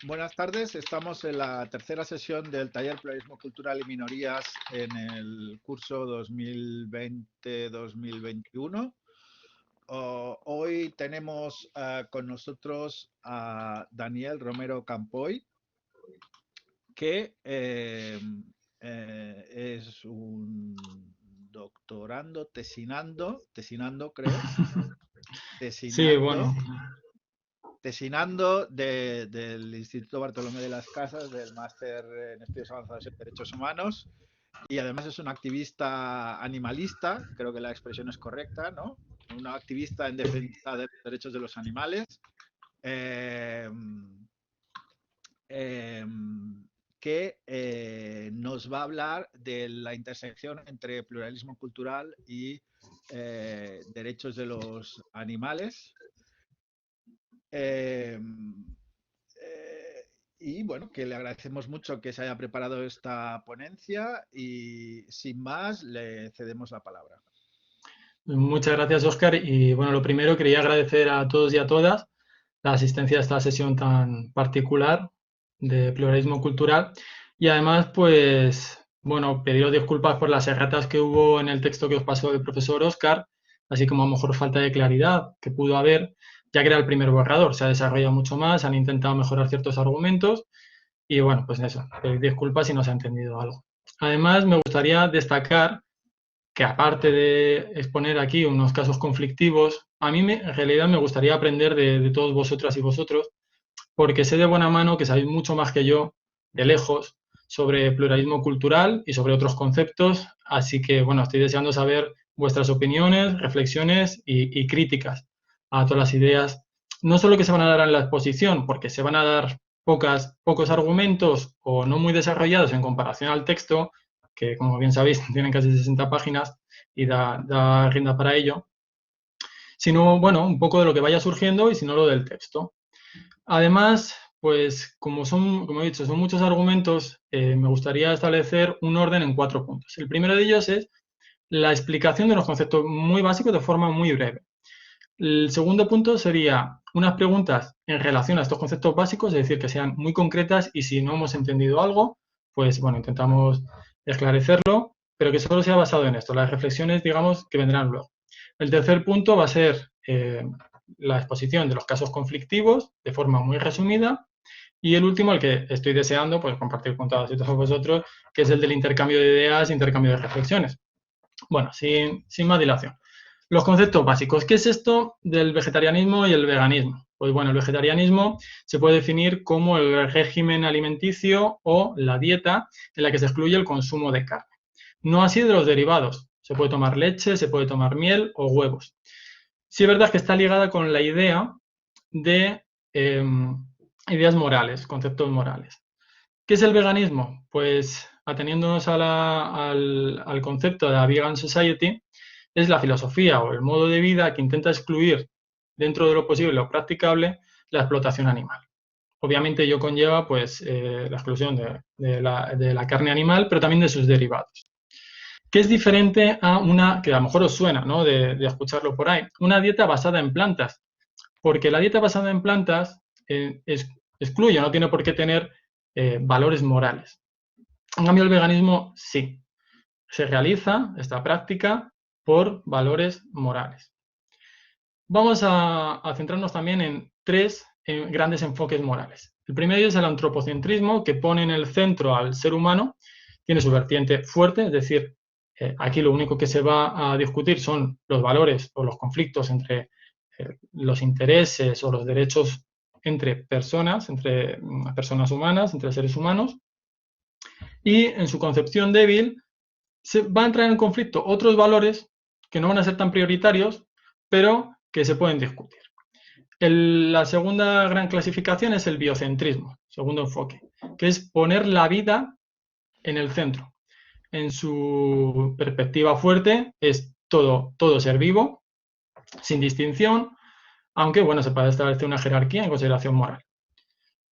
Buenas tardes, estamos en la tercera sesión del taller Pluralismo Cultural y Minorías en el curso 2020-2021. Hoy tenemos con nosotros a Daniel Romero Campoy, que es un doctorando, tesinando creo, Sí, bueno, tesinando del Instituto Bartolomé de las Casas, del máster en estudios avanzados en derechos humanos, y además es un activista animalista, creo que la expresión es correcta, ¿no? Un activista en defensa de los derechos de los animales, eh, eh, que nos va a hablar de la intersección entre pluralismo cultural y derechos de los animales. Eh, y bueno, que le agradecemos mucho que se haya preparado esta ponencia y sin más le cedemos la palabra. muchas gracias, Óscar. Y bueno, lo primero quería agradecer a todos y a todas la asistencia a esta sesión tan particular de pluralismo cultural. Y además, pues, bueno, pediros disculpas por las erratas que hubo en el texto que os pasó el profesor Óscar, así como a lo mejor falta de claridad que pudo haber, ya que era el primer borrador. Se ha desarrollado mucho más, han intentado mejorar ciertos argumentos y bueno, pues eso, pedir disculpas si no se ha entendido algo. Además, me gustaría destacar que aparte de exponer aquí unos casos conflictivos, a mí en realidad me gustaría aprender de todos vosotras y vosotros, porque sé de buena mano que sabéis mucho más que yo, de lejos, sobre pluralismo cultural y sobre otros conceptos, así que bueno, estoy deseando saber vuestras opiniones, reflexiones y críticas a todas las ideas, no solo que se van a dar en la exposición, porque se van a dar pocos argumentos o no muy desarrollados en comparación al texto, que como bien sabéis tienen casi 60 páginas y da rienda para ello, sino, bueno, un poco de lo que vaya surgiendo y si no lo del texto. Además, pues como he dicho, son muchos argumentos, me gustaría establecer un orden en 4 puntos. El primero de ellos es la explicación de los conceptos muy básicos de forma muy breve. El segundo punto sería unas preguntas en relación a estos conceptos básicos, es decir, que sean muy concretas y si no hemos entendido algo, pues bueno, intentamos esclarecerlo, pero que solo sea basado en esto, las reflexiones, digamos, que vendrán luego. El tercer punto va a ser la exposición de los casos conflictivos de forma muy resumida y el último, el que estoy deseando, pues compartir con todos y todos vosotros, que es el del intercambio de ideas, intercambio de reflexiones. Bueno, sin más dilación. Los conceptos básicos. ¿Qué es esto del vegetarianismo y el veganismo? Pues bueno, el vegetarianismo se puede definir como el régimen alimenticio o la dieta en la que se excluye el consumo de carne. No así de los derivados. Se puede tomar leche, se puede tomar miel o huevos. Sí es verdad que está ligada con la idea de ideas morales, conceptos morales. ¿Qué es el veganismo? Pues ateniéndonos al concepto de la Vegan Society, es la filosofía o el modo de vida que intenta excluir dentro de lo posible, lo practicable, la explotación animal. Obviamente ello conlleva pues, la exclusión de la carne animal, pero también de sus derivados. ¿Qué es diferente a una, que a lo mejor os suena, ¿no? de escucharlo por ahí, una dieta basada en plantas? Porque la dieta basada en plantas excluye, no tiene por qué tener valores morales. En cambio, el veganismo sí. Se realiza esta práctica por valores morales. Vamos a centrarnos también en 3 grandes enfoques morales. El primero es el antropocentrismo, que pone en el centro al ser humano, tiene su vertiente fuerte, es decir, aquí lo único que se va a discutir son los valores o los conflictos entre los intereses o los derechos entre personas humanas, entre seres humanos, y en su concepción débil se va a entrar en conflicto otros valores que no van a ser tan prioritarios, pero que se pueden discutir. La segunda gran clasificación es el biocentrismo, segundo enfoque, que es poner la vida en el centro. En su perspectiva fuerte es todo ser vivo, sin distinción, aunque bueno, se puede establecer una jerarquía en consideración moral.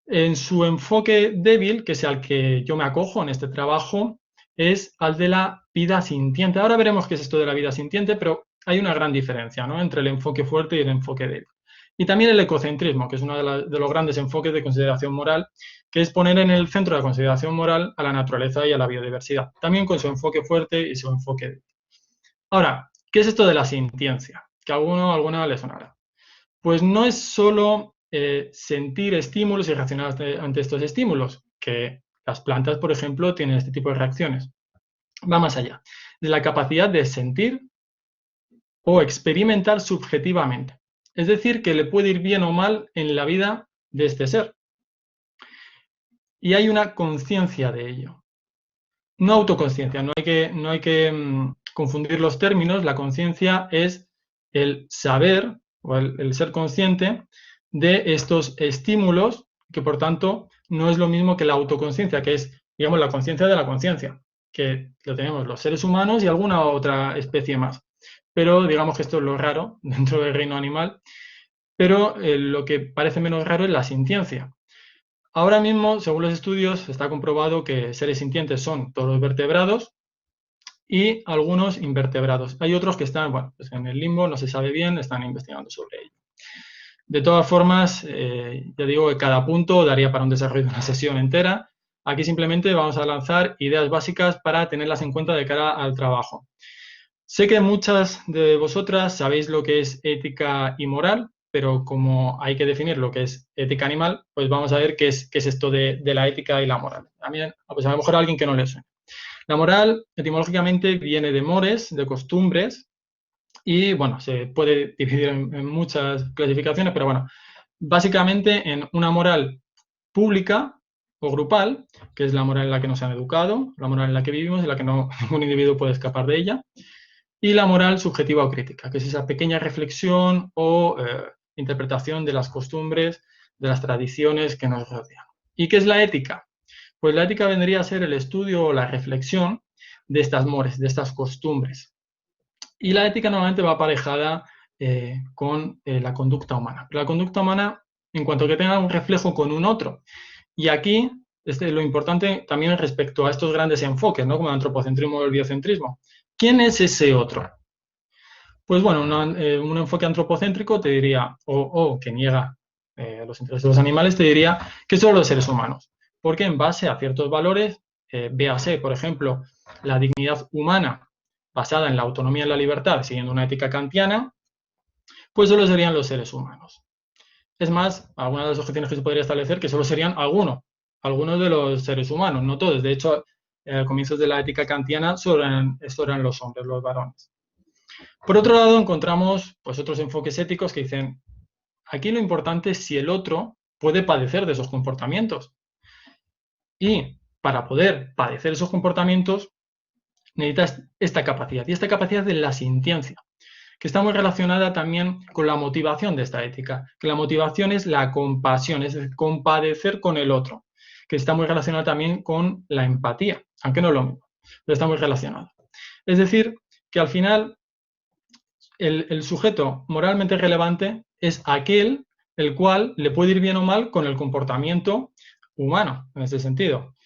En su enfoque débil, que es al que yo me acojo en este trabajo, es al de la vida sintiente. Ahora veremos qué es esto de la vida sintiente, pero hay una gran diferencia, ¿no?, entre el enfoque fuerte y el enfoque débil. Y también el ecocentrismo, que es uno de los grandes enfoques de consideración moral, que es poner en el centro de la consideración moral a la naturaleza y a la biodiversidad, también con su enfoque fuerte y su enfoque. Ahora, ¿qué es esto de la sintiencia? Que a alguna le sonará. Pues no es solo sentir estímulos y reaccionar ante estos estímulos, que las plantas, por ejemplo, tienen este tipo de reacciones. Va más allá, de la capacidad de sentir o experimentar subjetivamente. Es decir, que le puede ir bien o mal en la vida de este ser. Y hay una conciencia de ello. No autoconsciencia, no hay que confundir los términos. La conciencia es el saber o el ser consciente de estos estímulos, que por tanto no es lo mismo que la autoconsciencia, que es, digamos, la conciencia de la conciencia, que lo tenemos los seres humanos y alguna otra especie más. Pero digamos que esto es lo raro dentro del reino animal, pero lo que parece menos raro es la sintiencia. Ahora mismo, según los estudios, está comprobado que seres sintientes son todos los vertebrados y algunos invertebrados. Hay otros que están, bueno, pues en el limbo, no se sabe bien, están investigando sobre ello. De todas formas, ya digo que cada punto daría para un desarrollo de una sesión entera. Aquí simplemente vamos a lanzar ideas básicas para tenerlas en cuenta de cara al trabajo. Sé que muchas de vosotras sabéis lo que es ética y moral, pero como hay que definir lo que es ética animal, pues vamos a ver qué es esto de la ética y la moral. También, pues a lo mejor a alguien que no le suene. La moral, etimológicamente, viene de mores, de costumbres, y bueno, se puede dividir en muchas clasificaciones, pero bueno, básicamente en una moral pública o grupal, que es la moral en la que nos han educado, la moral en la que vivimos, en la que no, ningún individuo puede escapar de ella, y la moral subjetiva o crítica, que es esa pequeña reflexión o interpretación de las costumbres, de las tradiciones que nos rodean. ¿Y qué es la ética? Pues la ética vendría a ser el estudio o la reflexión de estas mores, de estas costumbres. Y la ética normalmente va aparejada con la conducta humana. La conducta humana, en cuanto que tenga un reflejo con un otro. Y aquí lo importante también respecto a estos grandes enfoques, ¿no? Como el antropocentrismo o el biocentrismo. ¿Quién es ese otro? Pues bueno, un enfoque antropocéntrico te diría, o que niega los intereses de los animales, te diría que son los seres humanos. Porque en base a ciertos valores, véase, por ejemplo, la dignidad humana basada en la autonomía y la libertad, siguiendo una ética kantiana, pues solo serían los seres humanos. Es más, algunas de las objeciones que se podría establecer que solo serían algunos de los seres humanos, no todos. De hecho, al comienzo de la ética kantiana solo eran los hombres, los varones. Por otro lado, encontramos pues, otros enfoques éticos que dicen, aquí lo importante es si el otro puede padecer de esos comportamientos. Y para poder padecer esos comportamientos, necesitas esta capacidad. Y esta capacidad de la sintiencia, que está muy relacionada también con la motivación de esta ética. Que la motivación es la compasión, es decir, compadecer con el otro. Que está muy relacionada también con la empatía, aunque no es lo mismo, pero está muy relacionado. Es decir, que al final el sujeto moralmente relevante es aquel el cual le puede ir bien o mal con el comportamiento humano, en ese sentido.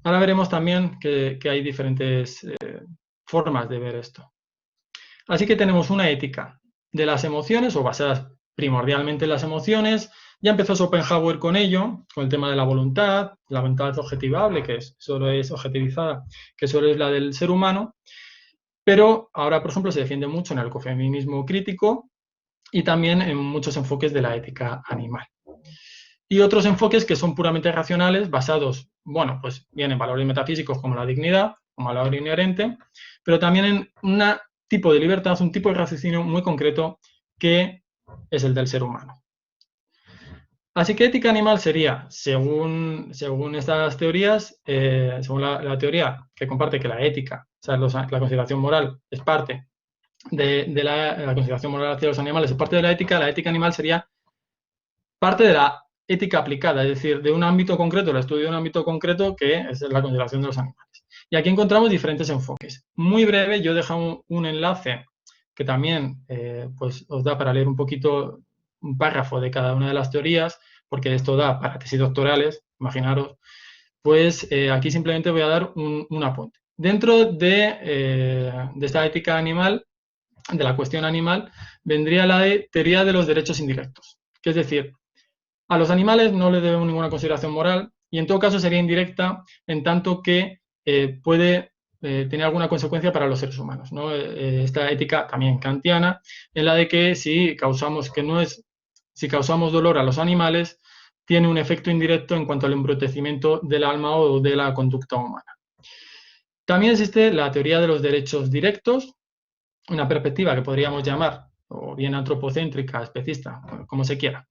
Ahora veremos también que hay diferentes formas de ver esto. Así que tenemos una ética de las emociones, o basadas primordialmente en las emociones. Ya empezó Schopenhauer con ello, con el tema de la voluntad objetivable, que solo es objetivizada, que solo es la del ser humano. Pero ahora, por ejemplo, se defiende mucho en el ecofeminismo crítico y también en muchos enfoques de la ética animal. Y otros enfoques que son puramente racionales, basados, bueno, pues bien en valores metafísicos como la dignidad, como valor inherente, pero también en un tipo de libertad, un tipo de raciocinio muy concreto que es el del ser humano. Así que ética animal sería, según estas teorías, según la teoría que comparte que la ética, o sea, la consideración moral es parte de la consideración moral hacia los animales, es parte de la ética animal sería parte de la ética aplicada, es decir, de un ámbito concreto, el estudio de un ámbito concreto que es la consideración de los animales. Y aquí encontramos diferentes enfoques. Muy breve, yo he dejado un enlace que también pues os da para leer un poquito un párrafo de cada una de las teorías, porque esto da para tesis doctorales, imaginaros. Pues aquí simplemente voy a dar un apunte. Dentro de esta ética animal, de la cuestión animal, vendría la teoría de los derechos indirectos, que es decir, a los animales no le debemos ninguna consideración moral y en todo caso sería indirecta en tanto que puede tener alguna consecuencia para los seres humanos, ¿no? Esta ética también kantiana, en la de que si causamos dolor a los animales, tiene un efecto indirecto en cuanto al embrutecimiento del alma o de la conducta humana. También existe la teoría de los derechos directos, una perspectiva que podríamos llamar o bien antropocéntrica, especista, como se quiera,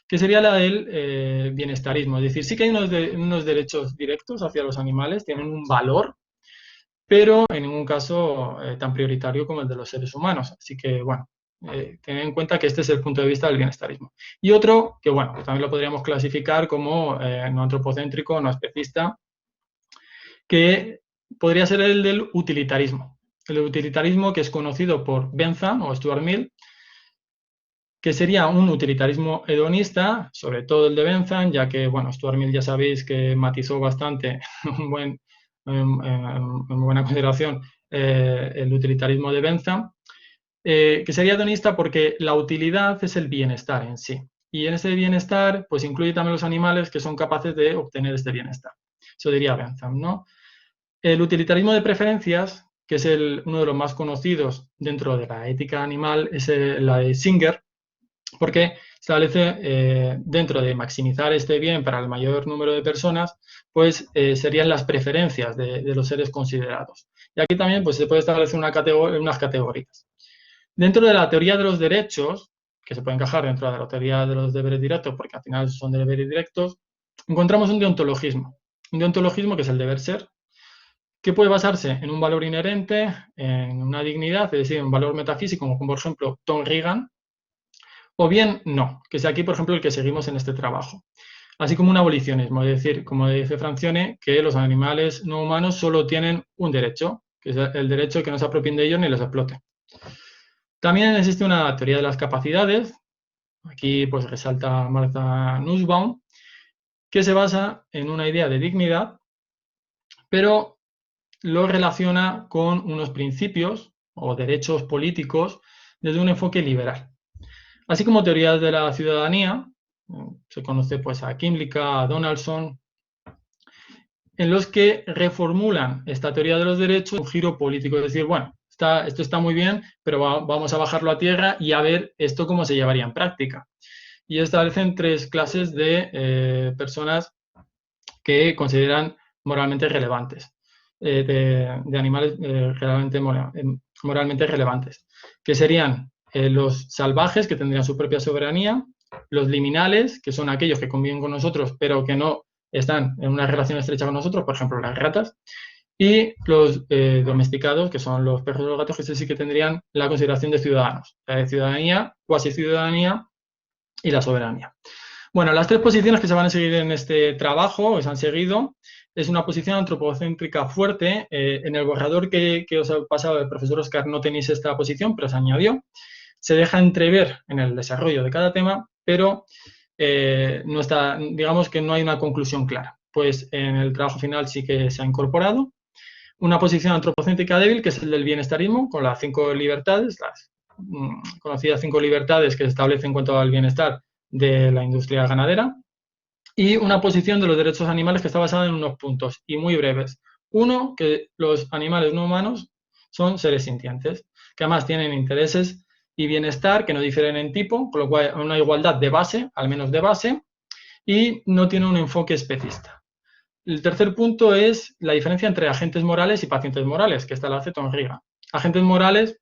que sería la del bienestarismo. Es decir, sí que hay unos derechos directos hacia los animales, tienen un valor, pero en ningún caso tan prioritario como el de los seres humanos. Así que, bueno, tened en cuenta que este es el punto de vista del bienestarismo. Y otro, que bueno, pues también lo podríamos clasificar como no antropocéntrico, no especista, que podría ser el del utilitarismo. El utilitarismo que es conocido por Bentham o Stuart Mill, que sería un utilitarismo hedonista, sobre todo el de Bentham, ya que, bueno, Stuart Mill ya sabéis que matizó bastante en buena consideración el utilitarismo de Bentham, que sería hedonista porque la utilidad es el bienestar en sí. Y en ese bienestar, pues incluye también los animales que son capaces de obtener este bienestar. Eso diría Bentham, ¿no? El utilitarismo de preferencias, que es uno de los más conocidos dentro de la ética animal, es la de Singer, porque establece dentro de maximizar este bien para el mayor número de personas, pues serían las preferencias de los seres considerados. Y aquí también pues, se puede establecer unas categorías. Dentro de la teoría de los derechos, que se puede encajar dentro de la teoría de los deberes directos, porque al final son deberes directos, encontramos un deontologismo. Un deontologismo que es el deber ser, que puede basarse en un valor inherente, en una dignidad, es decir, en un valor metafísico, como por ejemplo Tom Reagan, o bien no, que es aquí, por ejemplo, el que seguimos en este trabajo. Así como un abolicionismo, es decir, como dice Francione, que los animales no humanos solo tienen un derecho, que es el derecho que no se apropien de ellos ni les exploten. También existe una teoría de las capacidades, aquí pues resalta Martha Nussbaum, que se basa en una idea de dignidad, pero lo relaciona con unos principios o derechos políticos desde un enfoque liberal. Así como teorías de la ciudadanía, se conoce pues a Kimlicka, a Donaldson, en los que reformulan esta teoría de los derechos un giro político, es decir, bueno, esto está muy bien, pero vamos a bajarlo a tierra y a ver esto cómo se llevaría en práctica. Y establecen tres clases de personas que consideran moralmente relevantes, de animales moralmente relevantes, que serían los salvajes, que tendrían su propia soberanía, los liminales, que son aquellos que conviven con nosotros, pero que no están en una relación estrecha con nosotros, por ejemplo, las ratas, y los domesticados, que son los perros y los gatos, que sí que tendrían la consideración de ciudadanos, la de ciudadanía, cuasi ciudadanía y la soberanía. Bueno, las tres posiciones que se van a seguir en este trabajo, que se han seguido, es una posición antropocéntrica fuerte. En el borrador que os ha pasado el profesor Oscar no tenéis esta posición, pero se añadió. Se deja entrever en el desarrollo de cada tema, pero no está, digamos que no hay una conclusión clara. Pues en el trabajo final sí que se ha incorporado una posición antropocéntrica débil, que es el del bienestarismo, con las 5 libertades, las conocidas 5 libertades que se establecen en cuanto al bienestar de la industria ganadera, y una posición de los derechos animales que está basada en unos puntos, y muy breves. Uno, que los animales no humanos son seres sintientes, que además tienen intereses y bienestar que no difieren en tipo, con lo cual hay una igualdad de base, al menos de base, y no tiene un enfoque especista. El tercer punto es la diferencia entre agentes morales y pacientes morales, que esta la hace Tom Reagan. Agentes morales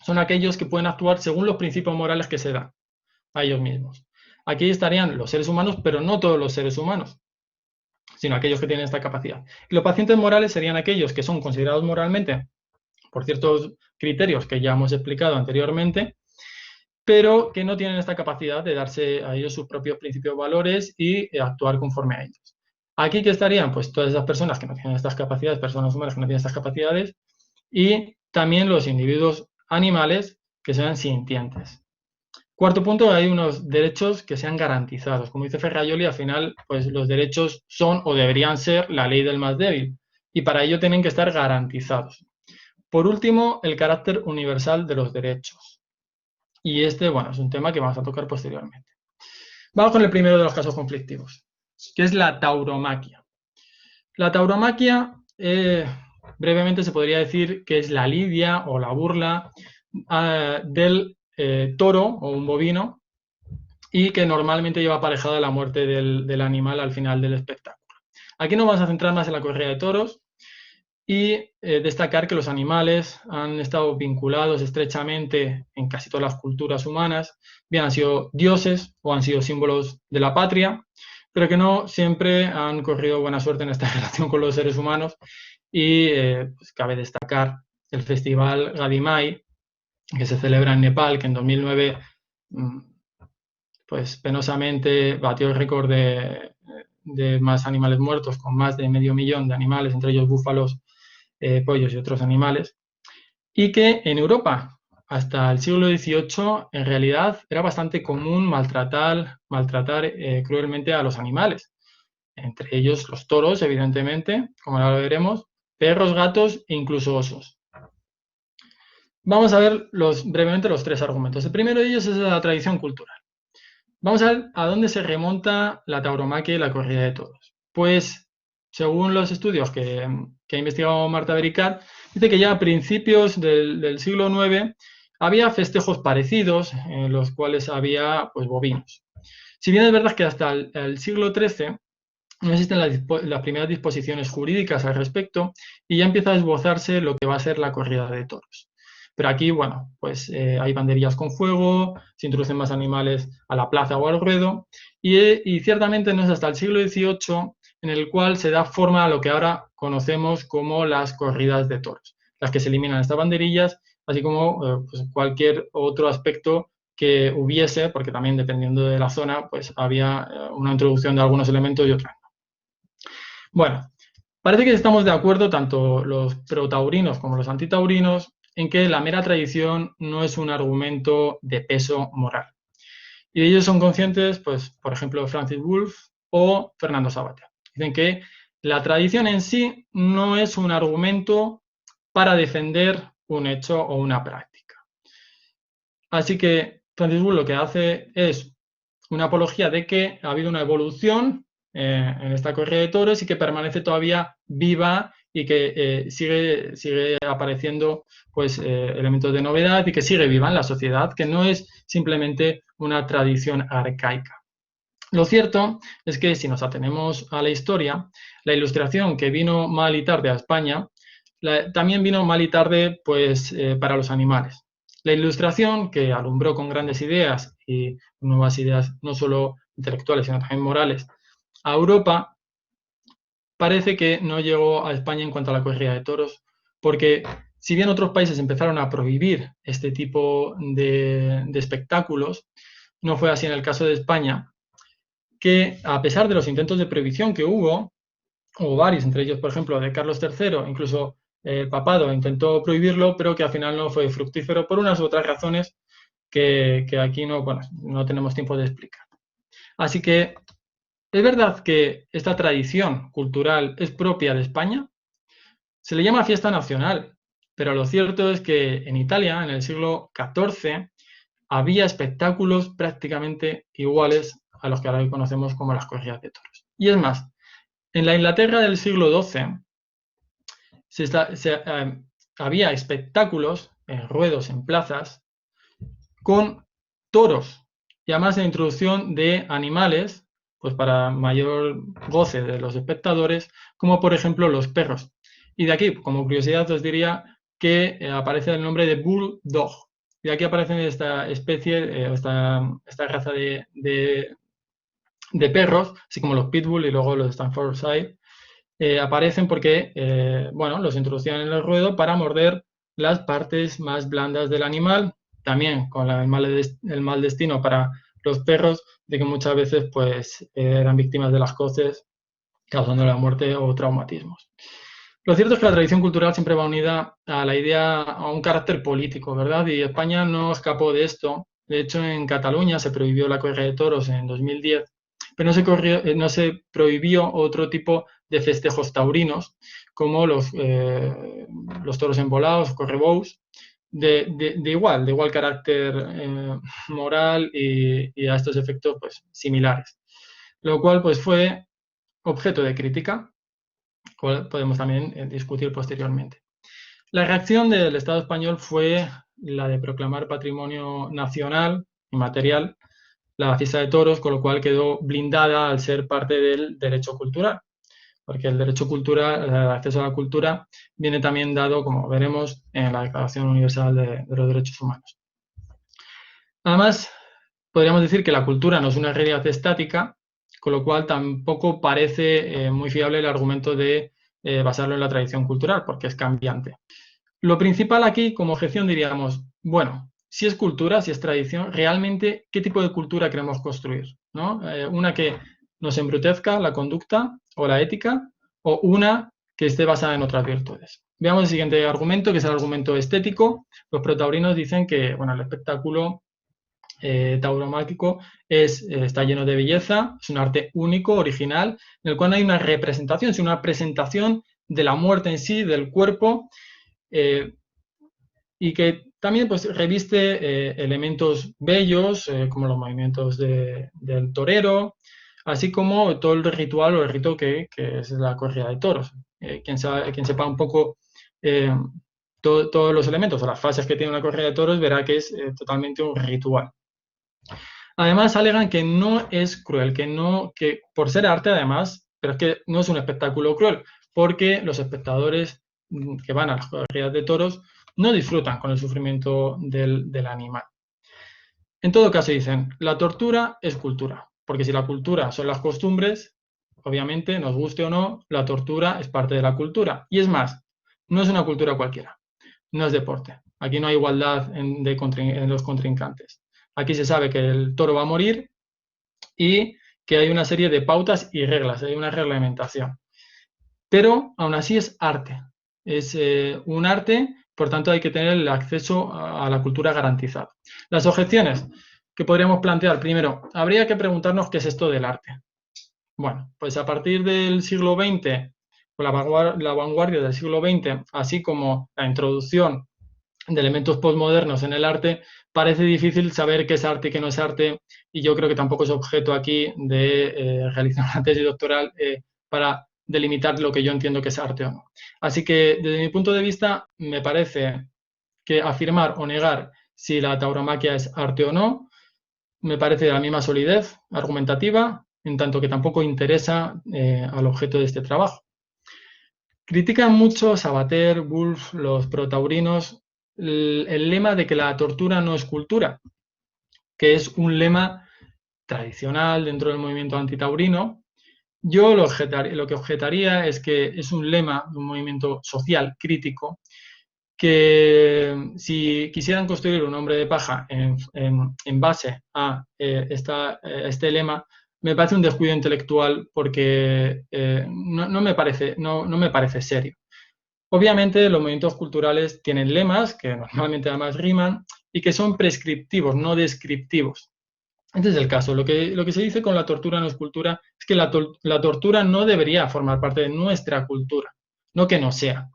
son aquellos que pueden actuar según los principios morales que se dan a ellos mismos. Aquí estarían los seres humanos, pero no todos los seres humanos, sino aquellos que tienen esta capacidad. Y los pacientes morales serían aquellos que son considerados moralmente por ciertos criterios que ya hemos explicado anteriormente, pero que no tienen esta capacidad de darse a ellos sus propios principios valores y actuar conforme a ellos. Aquí que estarían pues todas esas personas que no tienen estas capacidades, personas humanas que no tienen estas capacidades, y también los individuos animales que sean sintientes. Cuarto punto, hay unos derechos que sean garantizados. Como dice Ferrajoli, al final, pues los derechos son o deberían ser la ley del más débil, y para ello tienen que estar garantizados. Por último, el carácter universal de los derechos. Y este, bueno, es un tema que vamos a tocar posteriormente. Vamos con el primero de los casos conflictivos, que es la tauromaquia. La tauromaquia, brevemente se podría decir que es la lidia o la burla del toro o un bovino, y que normalmente lleva aparejada la muerte del animal al final del espectáculo. Aquí nos vamos a centrar más en la corrida de toros y destacar que los animales han estado vinculados estrechamente en casi todas las culturas humanas, bien han sido dioses o han sido símbolos de la patria, pero que no siempre han corrido buena suerte en esta relación con los seres humanos, y pues cabe destacar el festival Gadimai, que se celebra en Nepal, que en 2009 pues penosamente batió el récord de más animales muertos, con más de 500.000 de animales, entre ellos búfalos, pollos y otros animales, y que en Europa, hasta el siglo XVIII, en realidad era bastante común maltratar cruelmente a los animales, entre ellos los toros, evidentemente, como ahora lo veremos, perros, gatos e incluso osos. Vamos a ver brevemente los tres argumentos. El primero de ellos es la tradición cultural. Vamos a ver a dónde se remonta la tauromaquia y la corrida de toros. Pues, según los estudios que ha investigado Marta Bericat, dice que ya a principios del siglo IX había festejos parecidos en los cuales había pues, bovinos. Si bien es verdad que hasta el siglo XIII no existen las primeras disposiciones jurídicas al respecto, y ya empieza a esbozarse lo que va a ser la corrida de toros. Pero aquí, bueno, pues hay banderillas con fuego, se introducen más animales a la plaza o al ruedo, y ciertamente no es hasta el siglo XVIII en el cual se da forma a lo que ahora conocemos como las corridas de toros, las que se eliminan estas banderillas, así como pues cualquier otro aspecto que hubiese, porque también dependiendo de la zona, pues había una introducción de algunos elementos y otros. Bueno, parece que estamos de acuerdo tanto los protaurinos como los antitaurinos en que la mera tradición no es un argumento de peso moral. Y ellos son conscientes, pues, por ejemplo, Francis Wolff o Fernando Savater. Dicen que la tradición en sí no es un argumento para defender un hecho o una práctica. Así que Francis Wolff lo que hace es una apología de que ha habido una evolución en esta corrida de toros y que permanece todavía viva y que sigue apareciendo pues, elementos de novedad y que sigue viva en la sociedad, que no es simplemente una tradición arcaica. Lo cierto es que si nos atenemos a la historia, la Ilustración, que vino mal y tarde a España, también vino mal y tarde pues, para los animales. La Ilustración, que alumbró con grandes ideas y nuevas ideas no solo intelectuales, sino también morales, a Europa, parece que no llegó a España en cuanto a la corrida de toros, porque si bien otros países empezaron a prohibir este tipo de espectáculos, no fue así en el caso de España, que a pesar de los intentos de prohibición que hubo varios, entre ellos, por ejemplo, de Carlos III, incluso el papado intentó prohibirlo, pero que al final no fue fructífero por unas u otras razones que aquí no tenemos tiempo de explicar. Así que, ¿es verdad que esta tradición cultural es propia de España? Se le llama fiesta nacional, pero lo cierto es que en Italia, en el siglo XIV, había espectáculos prácticamente iguales a los que ahora conocemos como las corridas de toros. Y es más, en la Inglaterra del siglo XII había espectáculos en ruedos, en plazas, con toros, y además la introducción de animales, pues para mayor goce de los espectadores, como por ejemplo los perros. Y de aquí, como curiosidad, os diría que aparece el nombre de bulldog. Y de aquí aparece esta especie, esta raza de perros, así como los pitbull y luego los Staffordshire, aparecen porque, los introducían en el ruedo para morder las partes más blandas del animal, también con el mal destino para los perros, de que muchas veces pues, eran víctimas de las coces, causando la muerte o traumatismos. Lo cierto es que la tradición cultural siempre va unida a la idea, a un carácter político, ¿verdad? Y España no escapó de esto. De hecho, en Cataluña se prohibió la corrida de toros en 2010, pero no se prohibió otro tipo de festejos taurinos, como los toros embolados, correbous, de igual carácter moral y a estos efectos pues, similares. Lo cual pues, fue objeto de crítica, cual podemos también discutir posteriormente. La reacción del Estado español fue la de proclamar patrimonio nacional inmaterial la fiesta de toros, con lo cual quedó blindada al ser parte del derecho cultural, porque el derecho cultural, el acceso a la cultura, viene también dado, como veremos, en la Declaración Universal de los Derechos Humanos. Además, podríamos decir que la cultura no es una realidad estática, con lo cual tampoco parece muy fiable el argumento de basarlo en la tradición cultural, porque es cambiante. Lo principal aquí, como objeción, diríamos, bueno, si es cultura, si es tradición, realmente, ¿qué tipo de cultura queremos construir? ¿No? Una que nos embrutezca la conducta o la ética, o una que esté basada en otras virtudes. Veamos el siguiente argumento, que es el argumento estético. Los protaurinos dicen que, bueno, el espectáculo tauromáquico está lleno de belleza, es un arte único, original, en el cual no hay una representación, sino una presentación de la muerte en sí, del cuerpo, y que también pues, reviste elementos bellos, como los movimientos del torero, así como todo el ritual o el rito que es la corrida de toros. Quien sepa un poco todos los elementos o las fases que tiene una corrida de toros verá que es totalmente un ritual. Además, alegan que no es cruel, que por ser arte, además, pero es que no es un espectáculo cruel, porque los espectadores que van a las corridas de toros no disfrutan con el sufrimiento del animal. En todo caso, dicen, la tortura es cultura, porque si la cultura son las costumbres, obviamente, nos guste o no, la tortura es parte de la cultura. Y es más, no es una cultura cualquiera, no es deporte. Aquí no hay igualdad en los contrincantes. Aquí se sabe que el toro va a morir y que hay una serie de pautas y reglas, hay una reglamentación. Pero aún así es arte. Es un arte, por tanto hay que tener el acceso a la cultura garantizado. Las objeciones que podríamos plantear, primero, habría que preguntarnos qué es esto del arte. Bueno, pues a partir del siglo XX, con la vanguardia del siglo XX, así como la introducción de elementos postmodernos en el arte, parece difícil saber qué es arte y qué no es arte, y yo creo que tampoco es objeto aquí de realizar una tesis doctoral para delimitar lo que yo entiendo que es arte o no. Así que, desde mi punto de vista, me parece que afirmar o negar si la tauromaquia es arte o no, me parece de la misma solidez argumentativa, en tanto que tampoco interesa al objeto de este trabajo. Critican mucho Sabater, Wolf, los protaurinos, el lema de que la tortura no es cultura, que es un lema tradicional dentro del movimiento antitaurino. Yo lo que objetaría es que es un lema de un movimiento social crítico que si quisieran construir un hombre de paja en base a este lema, me parece un descuido intelectual porque no me parece serio. Obviamente los movimientos culturales tienen lemas que normalmente además riman y que son prescriptivos, no descriptivos. Este es el caso. Lo que se dice con la tortura no es cultura es que la tortura no debería formar parte de nuestra cultura, no que no sea.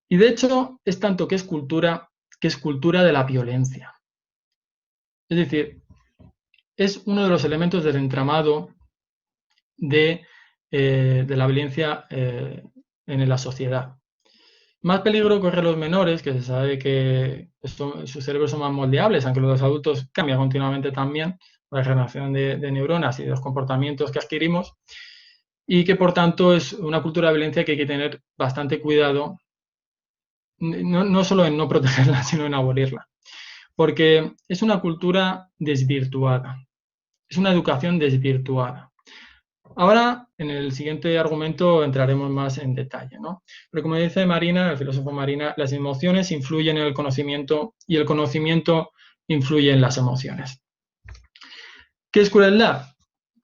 Y de hecho es tanto que es cultura de la violencia. Es decir, es uno de los elementos del entramado de la violencia en la sociedad. Más peligro corren los menores, que se sabe que sus cerebros son más moldeables, aunque los adultos cambian continuamente también, la generación de neuronas y de los comportamientos que adquirimos, y que por tanto es una cultura de violencia que hay que tener bastante cuidado, no solo en no protegerla, sino en abolirla, porque es una cultura desvirtuada, es una educación desvirtuada. Ahora, en el siguiente argumento entraremos más en detalle, ¿no? Pero como dice Marina, el filósofo Marina, las emociones influyen en el conocimiento y el conocimiento influye en las emociones. ¿Qué es crueldad?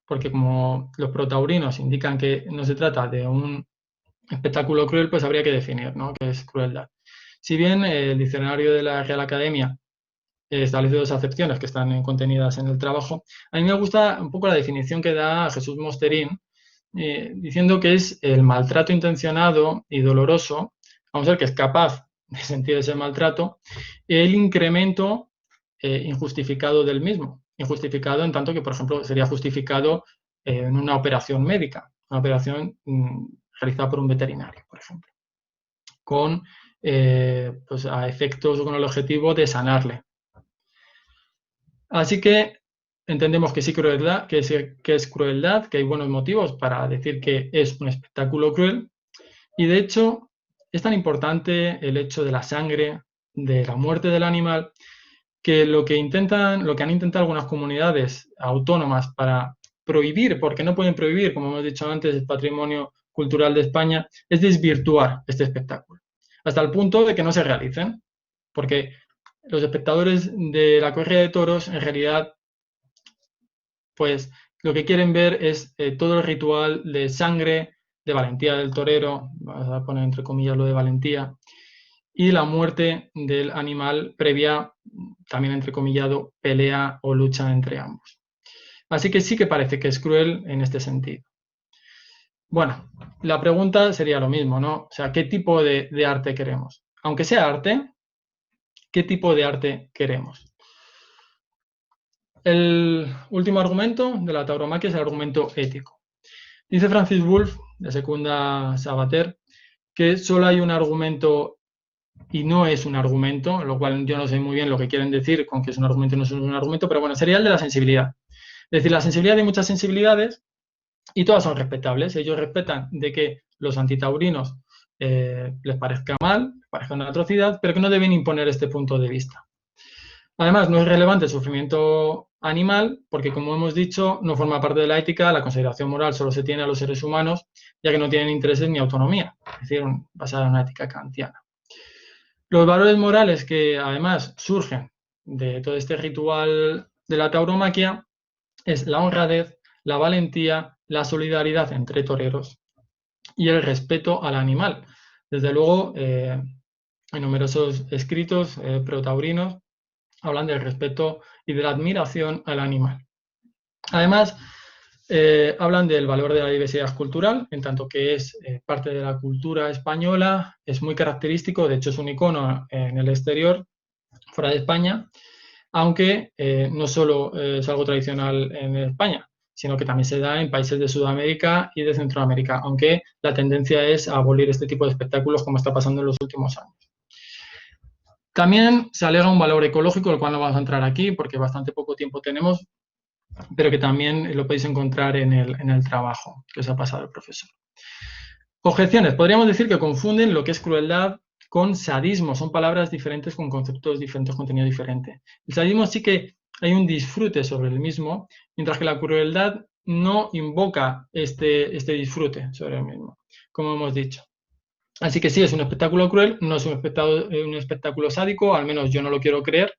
Porque como los protaurinos indican que no se trata de un espectáculo cruel, pues habría que definir, ¿no?, qué es crueldad. Si bien el diccionario de la Real Academia establece dos acepciones que están contenidas en el trabajo, a mí me gusta un poco la definición que da Jesús Mosterín, diciendo que es el maltrato intencionado y doloroso, vamos a ver, que es capaz sentido de ese maltrato, el incremento injustificado del mismo. Injustificado en tanto que, por ejemplo, sería justificado en una operación médica, una operación realizada por un veterinario, por ejemplo, con pues a efectos o con el objetivo de sanarle. Así que entendemos que sí crueldad, que es crueldad, que hay buenos motivos para decir que es un espectáculo cruel. Y de hecho, es tan importante el hecho de la sangre, de la muerte del animal, que lo que han intentado algunas comunidades autónomas para prohibir, porque no pueden prohibir, como hemos dicho antes, el patrimonio cultural de España, es desvirtuar este espectáculo, hasta el punto de que no se realicen, porque los espectadores de la corrida de toros, en realidad, pues lo que quieren ver es todo el ritual de sangre, de valentía del torero, vamos a poner entre comillas lo de valentía, y la muerte del animal previa, también entrecomillado, pelea o lucha entre ambos. Así que sí que parece que es cruel en este sentido. Bueno, la pregunta sería lo mismo, ¿no? O sea, ¿qué tipo de arte queremos? Aunque sea arte, ¿qué tipo de arte queremos? El último argumento de la tauromaquia es el argumento ético. Dice Francis Wolff, de Secunda Sabater, que solo hay un argumento y no es un argumento, lo cual yo no sé muy bien lo que quieren decir con que es un argumento y no es un argumento, pero bueno, sería el de la sensibilidad. Es decir, la sensibilidad, hay muchas sensibilidades y todas son respetables. Ellos respetan de que los antitaurinos les parezca mal, les parezca una atrocidad, pero que no deben imponer este punto de vista. Además, no es relevante el sufrimiento animal porque, como hemos dicho, no forma parte de la ética, la consideración moral solo se tiene a los seres humanos, ya que no tienen intereses ni autonomía, es decir, basada en una ética kantiana. Los valores morales que además surgen de todo este ritual de la tauromaquia es la honradez, la valentía, la solidaridad entre toreros y el respeto al animal. Desde luego, hay numerosos escritos protaurinos hablan del respeto y de la admiración al animal. Además, hablan del valor de la diversidad cultural, en tanto que es parte de la cultura española, es muy característico, de hecho es un icono en el exterior, fuera de España, aunque no solo es algo tradicional en España, sino que también se da en países de Sudamérica y de Centroamérica, aunque la tendencia es a abolir este tipo de espectáculos como está pasando en los últimos años. También se alega un valor ecológico, el cual no vamos a entrar aquí porque bastante poco tiempo tenemos, pero que también lo podéis encontrar en el trabajo que os ha pasado el profesor. Objeciones. Podríamos decir que confunden lo que es crueldad con sadismo. Son palabras diferentes con conceptos diferentes, contenido diferente. El sadismo sí que hay un disfrute sobre el mismo, mientras que la crueldad no invoca este disfrute sobre el mismo, como hemos dicho. Así que sí, es un espectáculo cruel, no es un espectáculo sádico, al menos yo no lo quiero creer,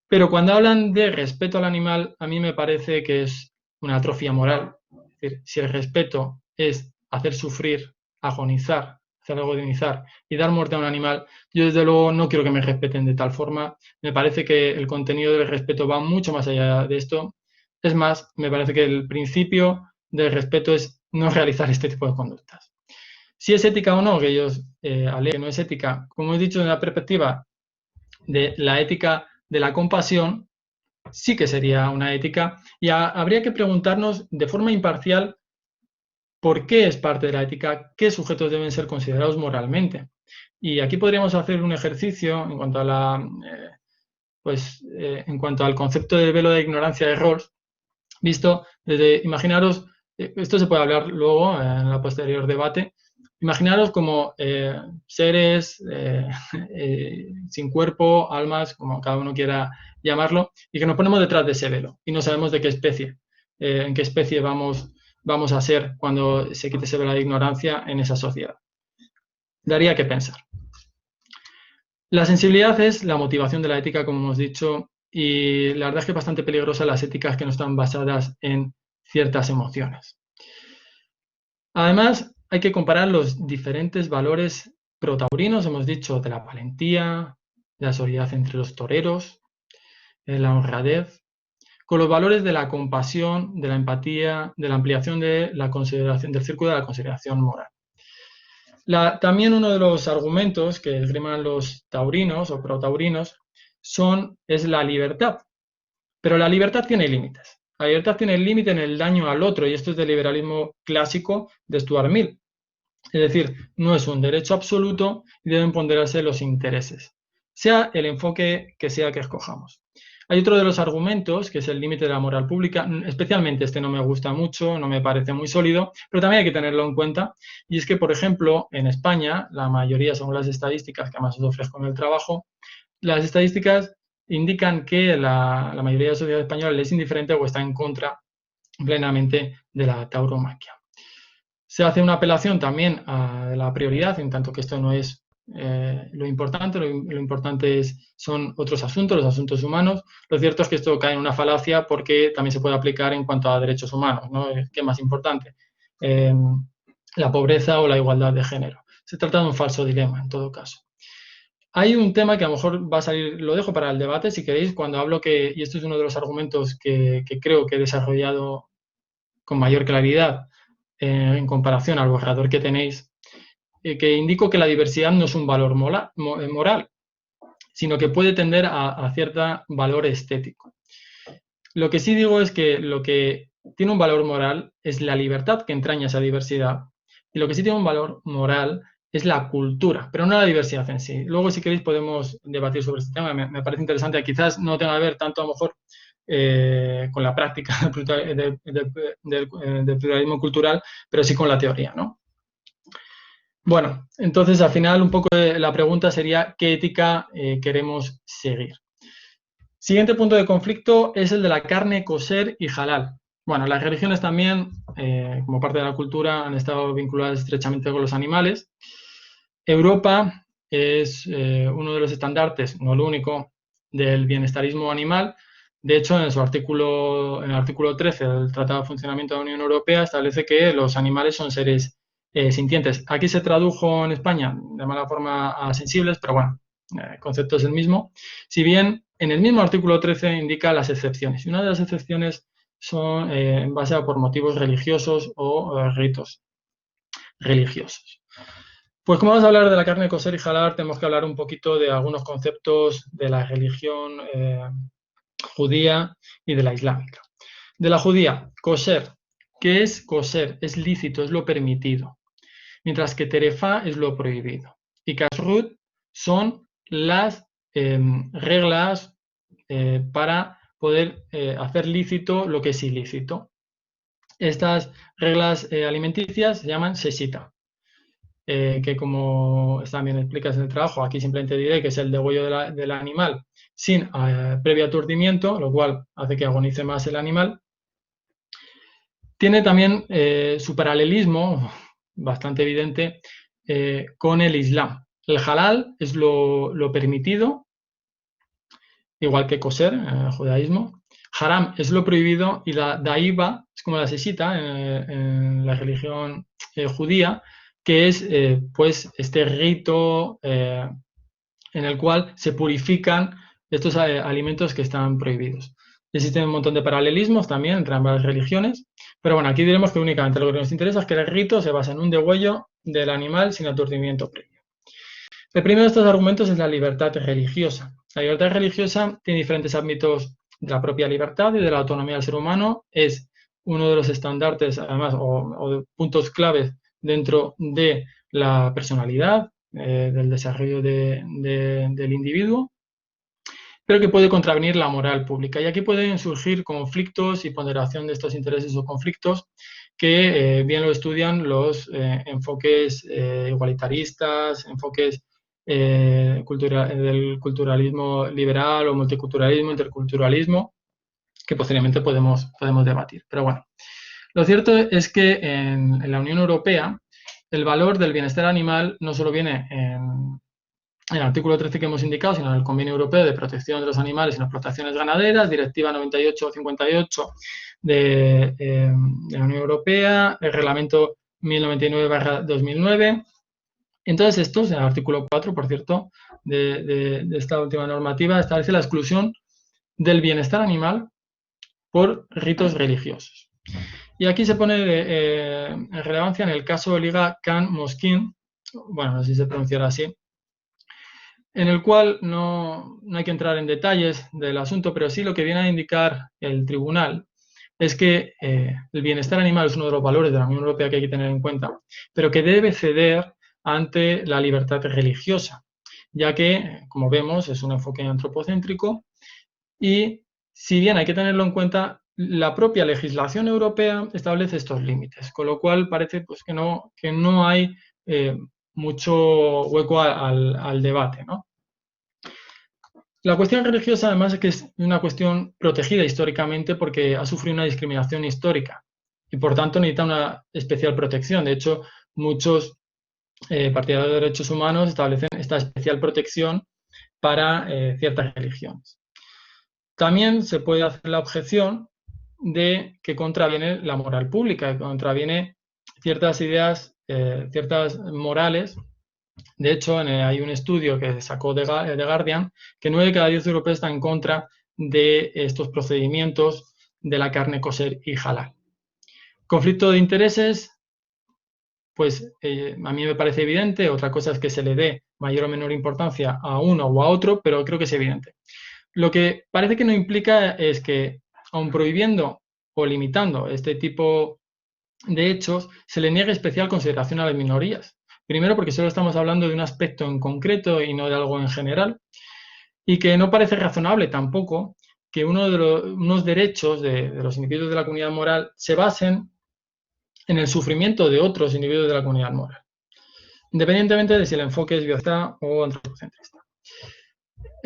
pero cuando hablan de respeto al animal, a mí me parece que es una atrofia moral. Es decir, si el respeto es hacer sufrir, agonizar, hacer agonizar y dar muerte a un animal, yo desde luego no quiero que me respeten de tal forma. Me parece que el contenido del respeto va mucho más allá de esto. Es más, me parece que el principio del respeto es no realizar este tipo de conductas. Si es ética o no, que ellos alegan que no es ética, como he dicho, en la perspectiva de la ética de la compasión, sí que sería una ética y habría que preguntarnos de forma imparcial por qué es parte de la ética, qué sujetos deben ser considerados moralmente. Y aquí podríamos hacer un ejercicio en cuanto a en cuanto al concepto del velo de ignorancia de Rawls, visto desde, imaginaros, esto se puede hablar luego en la posterior debate. Imaginaros como seres sin cuerpo, almas, como cada uno quiera llamarlo, y que nos ponemos detrás de ese velo y no sabemos de qué especie, en qué especie vamos a ser cuando se quite ese velo de ignorancia en esa sociedad. Daría que pensar. La sensibilidad es la motivación de la ética, como hemos dicho, y la verdad es que es bastante peligrosa las éticas que no están basadas en ciertas emociones. Además, hay que comparar los diferentes valores protaurinos, hemos dicho, de la valentía, de la solidaridad entre los toreros, de la honradez, con los valores de la compasión, de la empatía, de la ampliación de la consideración, del círculo de la consideración moral. También uno de los argumentos que esgriman los taurinos o protaurinos es la libertad. Pero la libertad tiene límites. La libertad tiene el límite en el daño al otro, y esto es del liberalismo clásico de Stuart Mill. Es decir, no es un derecho absoluto y deben ponderarse los intereses, sea el enfoque que sea que escojamos. Hay otro de los argumentos, que es el límite de la moral pública. Especialmente este no me gusta mucho, no me parece muy sólido, pero también hay que tenerlo en cuenta. Y es que, por ejemplo, en España, la mayoría, según las estadísticas que además os ofrezco en el trabajo, las estadísticas indican que la mayoría de la sociedad española le es indiferente o está en contra plenamente de la tauromaquia. Se hace una apelación también a la prioridad, en tanto que esto no es lo importante. Lo importante son otros asuntos, los asuntos humanos. Lo cierto es que esto cae en una falacia, porque también se puede aplicar en cuanto a derechos humanos, ¿no? ¿Qué es más importante? La pobreza o la igualdad de género. Se trata de un falso dilema, en todo caso. Hay un tema que a lo mejor va a salir, lo dejo para el debate si queréis, cuando hablo y esto es uno de los argumentos que creo que he desarrollado con mayor claridad en comparación al borrador que tenéis, que indico que la diversidad no es un valor moral, sino que puede tender a cierto valor estético. Lo que sí digo es que lo que tiene un valor moral es la libertad que entraña esa diversidad, y lo que sí tiene un valor moral es la cultura, pero no la diversidad en sí. Luego, si queréis, podemos debatir sobre este tema. Me parece interesante. Quizás no tenga que ver tanto, a lo mejor, con la práctica del pluralismo cultural, pero sí con la teoría, ¿no? Bueno, entonces, al final, un poco la pregunta sería: ¿qué ética queremos seguir? Siguiente punto de conflicto es el de la carne kosher y halal. Bueno, las religiones también, como parte de la cultura, han estado vinculadas estrechamente con los animales. Europa es uno de los estandartes, no el único, del bienestarismo animal. De hecho, en el artículo 13 del Tratado de Funcionamiento de la Unión Europea establece que los animales son seres sintientes. Aquí se tradujo en España de mala forma a sensibles, pero bueno, el concepto es el mismo. Si bien en el mismo artículo 13 indica las excepciones, y una de las excepciones son en base a por motivos religiosos o ritos religiosos. Pues como vamos a hablar de la carne kosher y halal, tenemos que hablar un poquito de algunos conceptos de la religión judía y de la islámica. De la judía, kosher. ¿Qué es kosher? Es lícito, es lo permitido. Mientras que terefá es lo prohibido. Y kashrut son las reglas para poder hacer lícito lo que es ilícito. Estas reglas alimenticias se llaman sesita. Que, como también explicas en el trabajo, aquí simplemente diré que es el degüello del animal sin previo aturdimiento, lo cual hace que agonice más el animal. Tiene también su paralelismo bastante evidente con el Islam. El halal es lo permitido, igual que kosher en el judaísmo. Haram es lo prohibido, y la daiva es como la sesita en la religión judía, que es pues este rito en el cual se purifican estos alimentos que están prohibidos. Existen un montón de paralelismos también entre ambas religiones, pero bueno, aquí diremos que únicamente lo que nos interesa es que el rito se basa en un degüello del animal sin aturdimiento previo. El primero de estos argumentos es la libertad religiosa. La libertad religiosa tiene diferentes ámbitos de la propia libertad y de la autonomía del ser humano. Es uno de los estandartes, además, o puntos claves dentro de la personalidad, del desarrollo del individuo, pero que puede contravenir la moral pública. Y aquí pueden surgir conflictos y ponderación de estos intereses o conflictos que bien lo estudian los enfoques igualitaristas, enfoques del culturalismo liberal o multiculturalismo, interculturalismo, que posteriormente podemos debatir. Pero bueno, lo cierto es que en la Unión Europea el valor del bienestar animal no solo viene en el artículo 13 que hemos indicado, sino en el Convenio Europeo de Protección de los Animales y las Explotaciones Ganaderas, Directiva 98/58 de la Unión Europea, el Reglamento 1099/2009. Entonces, estos, en el artículo 4, por cierto, de esta última normativa, establece la exclusión del bienestar animal por ritos religiosos. Y aquí se pone en relevancia en el caso Liga Can Mosquín, bueno, no sé si se pronunciará así, en el cual no hay que entrar en detalles del asunto, pero sí lo que viene a indicar el tribunal es que el bienestar animal es uno de los valores de la Unión Europea que hay que tener en cuenta, pero que debe ceder ante la libertad religiosa, ya que, como vemos, es un enfoque antropocéntrico y, si bien hay que tenerlo en cuenta, la propia legislación europea establece estos límites, con lo cual parece pues, que no hay mucho hueco al debate, ¿no? La cuestión religiosa, además, es que es una cuestión protegida históricamente porque ha sufrido una discriminación histórica y, por tanto, necesita una especial protección. De hecho, muchos partidarios de derechos humanos establecen esta especial protección para ciertas religiones. También se puede hacer la objeción de que contraviene la moral pública, que contraviene ciertas ideas, ciertas morales. De hecho, hay un estudio que sacó The Guardian que 9 de cada 10 europeos están en contra de estos procedimientos de la carne kosher y halal. Conflicto de intereses, pues a mí me parece evidente. Otra cosa es que se le dé mayor o menor importancia a uno o a otro, pero creo que es evidente. Lo que parece que no implica es que, aun prohibiendo o limitando este tipo de hechos, se le niegue especial consideración a las minorías. Primero, porque solo estamos hablando de un aspecto en concreto y no de algo en general, y que no parece razonable tampoco que unos derechos de los individuos de la comunidad moral se basen en el sufrimiento de otros individuos de la comunidad moral, independientemente de si el enfoque es biocentrista o antropocentrista.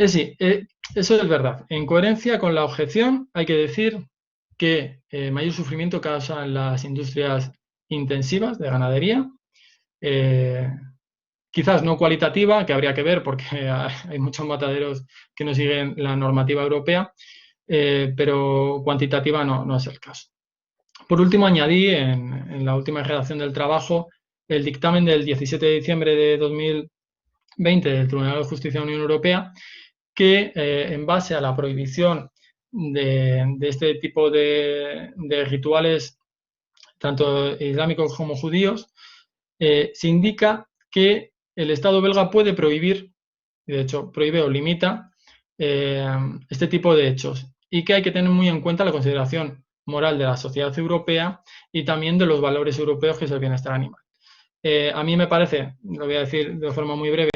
Sí, eso es verdad. En coherencia con la objeción, hay que decir que mayor sufrimiento causan las industrias intensivas de ganadería, quizás no cualitativa, que habría que ver porque hay muchos mataderos que no siguen la normativa europea, pero cuantitativa no es el caso. Por último, añadí en la última redacción del trabajo el dictamen del 17 de diciembre de 2020 del Tribunal de Justicia de la Unión Europea, que en base a la prohibición de este tipo de rituales, tanto islámicos como judíos, se indica que el Estado belga puede prohibir, de hecho prohíbe o limita este tipo de hechos, y que hay que tener muy en cuenta la consideración moral de la sociedad europea y también de los valores europeos, que es el bienestar animal. A mí me parece, lo voy a decir de forma muy breve,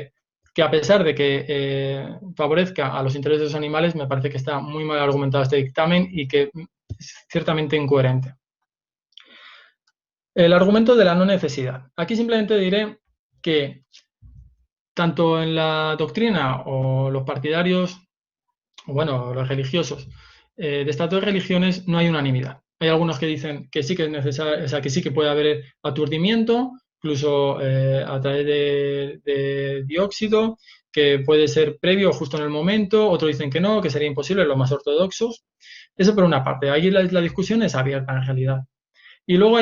que a pesar de que favorezca a los intereses de los animales, me parece que está muy mal argumentado este dictamen y que es ciertamente incoherente. El argumento de la no necesidad. Aquí simplemente diré que tanto en la doctrina o los partidarios, o bueno, los religiosos, de estas dos religiones no hay unanimidad. Hay algunos que dicen que sí que es necesario, o sea, que sí que puede haber aturdimiento, incluso a través de dióxido, que puede ser previo o justo en el momento. Otros dicen que no, que sería imposible, los más ortodoxos. Eso por una parte. Ahí la discusión es abierta en realidad. Y luego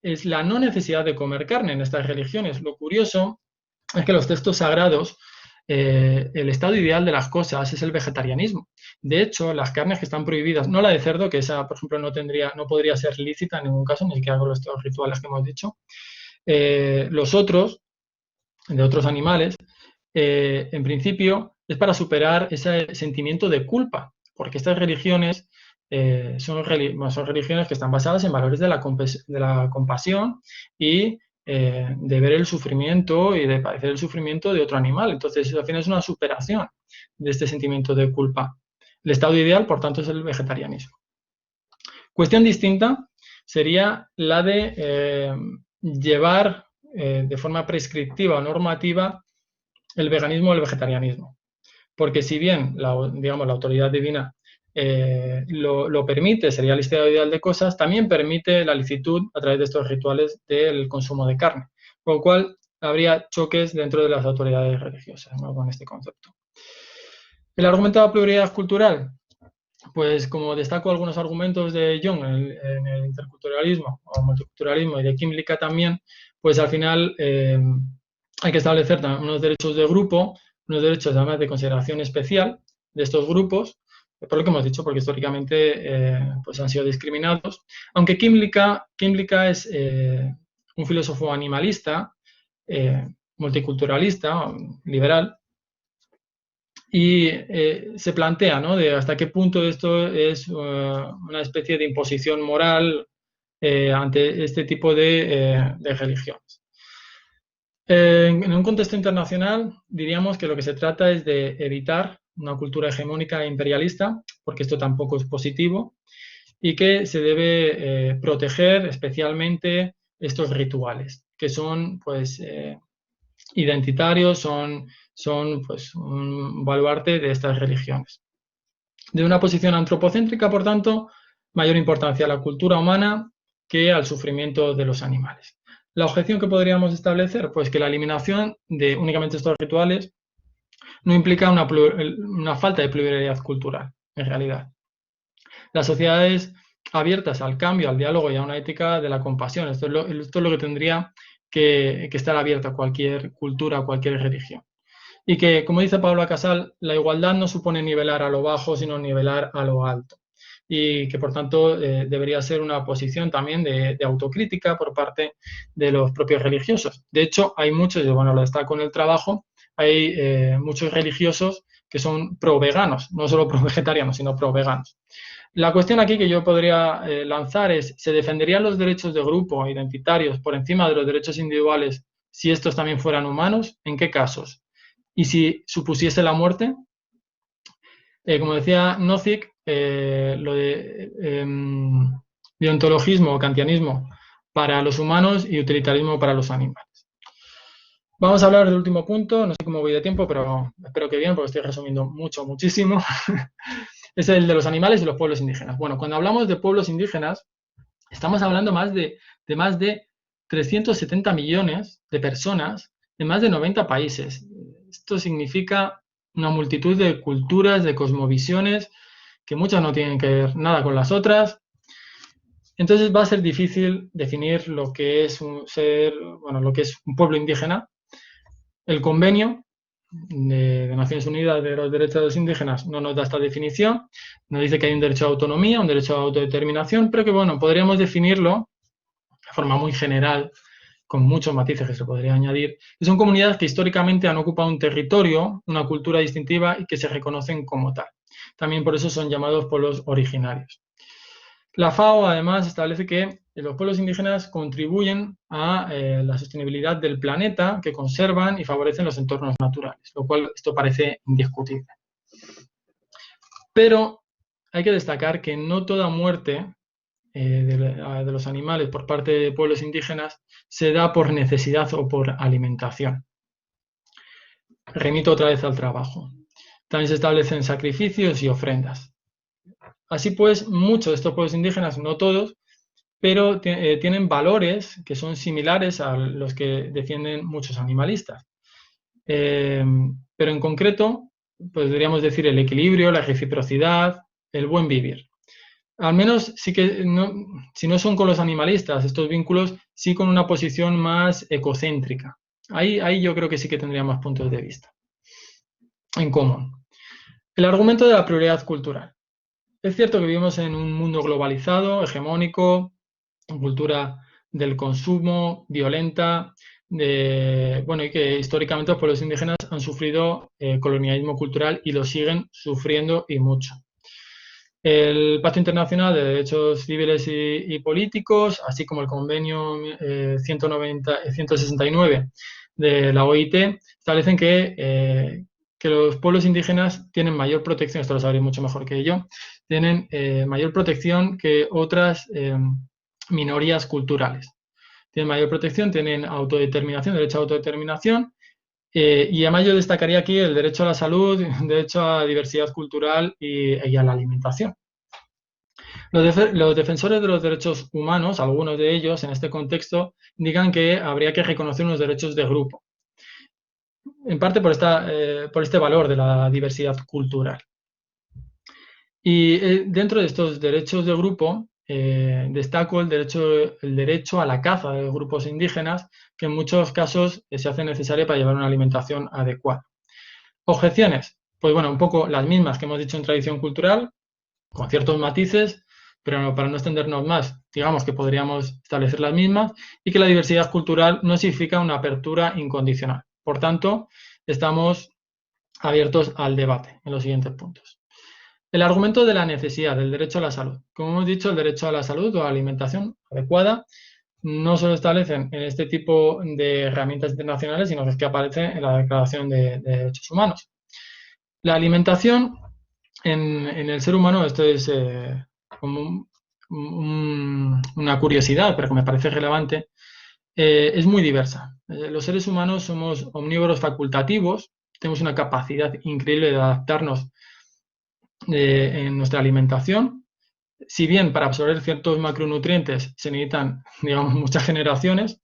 es la no necesidad de comer carne en estas religiones. Lo curioso es que los textos sagrados, el estado ideal de las cosas es el vegetarianismo. De hecho, las carnes que están prohibidas, no la de cerdo, que esa, por ejemplo, no podría ser lícita en ningún caso, ni siquiera con los rituales que hemos dicho. Los otros, de otros animales, en principio, es para superar ese sentimiento de culpa, porque estas religiones son religiones que están basadas en valores de la compasión y de ver el sufrimiento y de padecer el sufrimiento de otro animal. Entonces, al final es una superación de este sentimiento de culpa. El estado ideal, por tanto, es el vegetarianismo. Cuestión distinta sería la de llevar de forma prescriptiva o normativa el veganismo o el vegetarianismo. Porque si bien la autoridad divina lo permite, sería el estado ideal de cosas, también permite la licitud a través de estos rituales del consumo de carne, con lo cual habría choques dentro de las autoridades religiosas, ¿no?, con este concepto. El argumento de la pluralidad cultural, pues como destaco algunos argumentos de Jung en el interculturalismo o multiculturalismo y de Kimlicka también, pues al final hay que establecer unos derechos de grupo, unos derechos además de consideración especial de estos grupos, por lo que hemos dicho, porque históricamente pues han sido discriminados. Aunque Kimlicka es un filósofo animalista, multiculturalista, liberal, y se plantea, ¿no?, de hasta qué punto esto es una especie de imposición moral ante este tipo de religiones. En un contexto internacional, diríamos que lo que se trata es de evitar una cultura hegemónica e imperialista, porque esto tampoco es positivo, y que se debe proteger especialmente estos rituales, que son, pues, identitarios, son pues, un baluarte de estas religiones. De una posición antropocéntrica, por tanto, mayor importancia a la cultura humana que al sufrimiento de los animales. La objeción que podríamos establecer, pues que la eliminación de únicamente estos rituales no implica una falta de pluralidad cultural, en realidad. Las sociedades abiertas al cambio, al diálogo y a una ética de la compasión, esto es lo que tendría que estar abierta a cualquier cultura, a cualquier religión. Y que, como dice Pablo Casal, la igualdad no supone nivelar a lo bajo, sino nivelar a lo alto. Y que, por tanto, debería ser una posición también de autocrítica por parte de los propios religiosos. De hecho, hay muchos, y bueno, lo destaco en el trabajo, hay muchos religiosos que son pro-veganos, no solo pro-vegetarianos, sino pro-veganos. La cuestión aquí que yo podría lanzar es, ¿se defenderían los derechos de grupo identitarios por encima de los derechos individuales si estos también fueran humanos? ¿En qué casos? Y si supusiese la muerte, como decía Nozick, lo de deontologismo o kantianismo para los humanos y utilitarismo para los animales. Vamos a hablar del último punto, no sé cómo voy de tiempo, pero espero que bien, porque estoy resumiendo muchísimo. Es el de los animales y los pueblos indígenas. Bueno, cuando hablamos de pueblos indígenas, estamos hablando de más de 370 millones de personas en más de 90 países. Esto significa una multitud de culturas, de cosmovisiones, que muchas no tienen que ver nada con las otras. Entonces va a ser difícil definir lo que es un pueblo indígena. El convenio de Naciones Unidas de los Derechos de los Indígenas no nos da esta definición, nos dice que hay un derecho a autonomía, un derecho a autodeterminación, pero que, bueno, podríamos definirlo de forma muy general, con muchos matices que se podría añadir, que son comunidades que históricamente han ocupado un territorio, una cultura distintiva y que se reconocen como tal. También por eso son llamados pueblos originarios. La FAO, además, establece que los pueblos indígenas contribuyen a la sostenibilidad del planeta, que conservan y favorecen los entornos naturales, lo cual esto parece indiscutible. Pero hay que destacar que no toda muerte de los animales por parte de pueblos indígenas se da por necesidad o por alimentación. Remito otra vez al trabajo. También se establecen sacrificios y ofrendas. Así pues, muchos de estos pueblos indígenas, no todos, pero tienen valores que son similares a los que defienden muchos animalistas. Pero en concreto, pues podríamos decir el equilibrio, la reciprocidad, el buen vivir. Al menos sí que si no son con los animalistas, estos vínculos, sí con una posición más ecocéntrica. Ahí yo creo que sí que tendríamos puntos de vista en común. El argumento de la pluralidad cultural. Es cierto que vivimos en un mundo globalizado, hegemónico, en cultura del consumo, violenta, y que históricamente los pueblos indígenas han sufrido colonialismo cultural y lo siguen sufriendo y mucho. El Pacto Internacional de Derechos Civiles y Políticos, así como el Convenio 169 de la OIT, establecen que los pueblos indígenas tienen mayor protección, esto lo sabréis mucho mejor que yo, tienen mayor protección que otras minorías culturales. Tienen mayor protección, tienen autodeterminación, derecho a autodeterminación, y además yo destacaría aquí el derecho a la salud, el derecho a diversidad cultural y a la alimentación. Los defensores de los derechos humanos, algunos de ellos en este contexto, indican que habría que reconocer unos derechos de grupo, en parte por este valor de la diversidad cultural. Y dentro de estos derechos de grupo, destaco el derecho a la caza de grupos indígenas, que en muchos casos se hace necesaria para llevar una alimentación adecuada. Objeciones, pues bueno, un poco las mismas que hemos dicho en tradición cultural, con ciertos matices, pero para no extendernos más, digamos que podríamos establecer las mismas, y que la diversidad cultural no significa una apertura incondicional. Por tanto, estamos abiertos al debate en los siguientes puntos. El argumento de la necesidad del derecho a la salud. Como hemos dicho, el derecho a la salud o a la alimentación adecuada no solo establecen en este tipo de herramientas internacionales, sino que aparece en la Declaración de Derechos Humanos. La alimentación en el ser humano, esto es como una curiosidad, pero que me parece relevante, es muy diversa. Los seres humanos somos omnívoros facultativos, tenemos una capacidad increíble de adaptarnos en nuestra alimentación. Si bien para absorber ciertos macronutrientes se necesitan, digamos, muchas generaciones,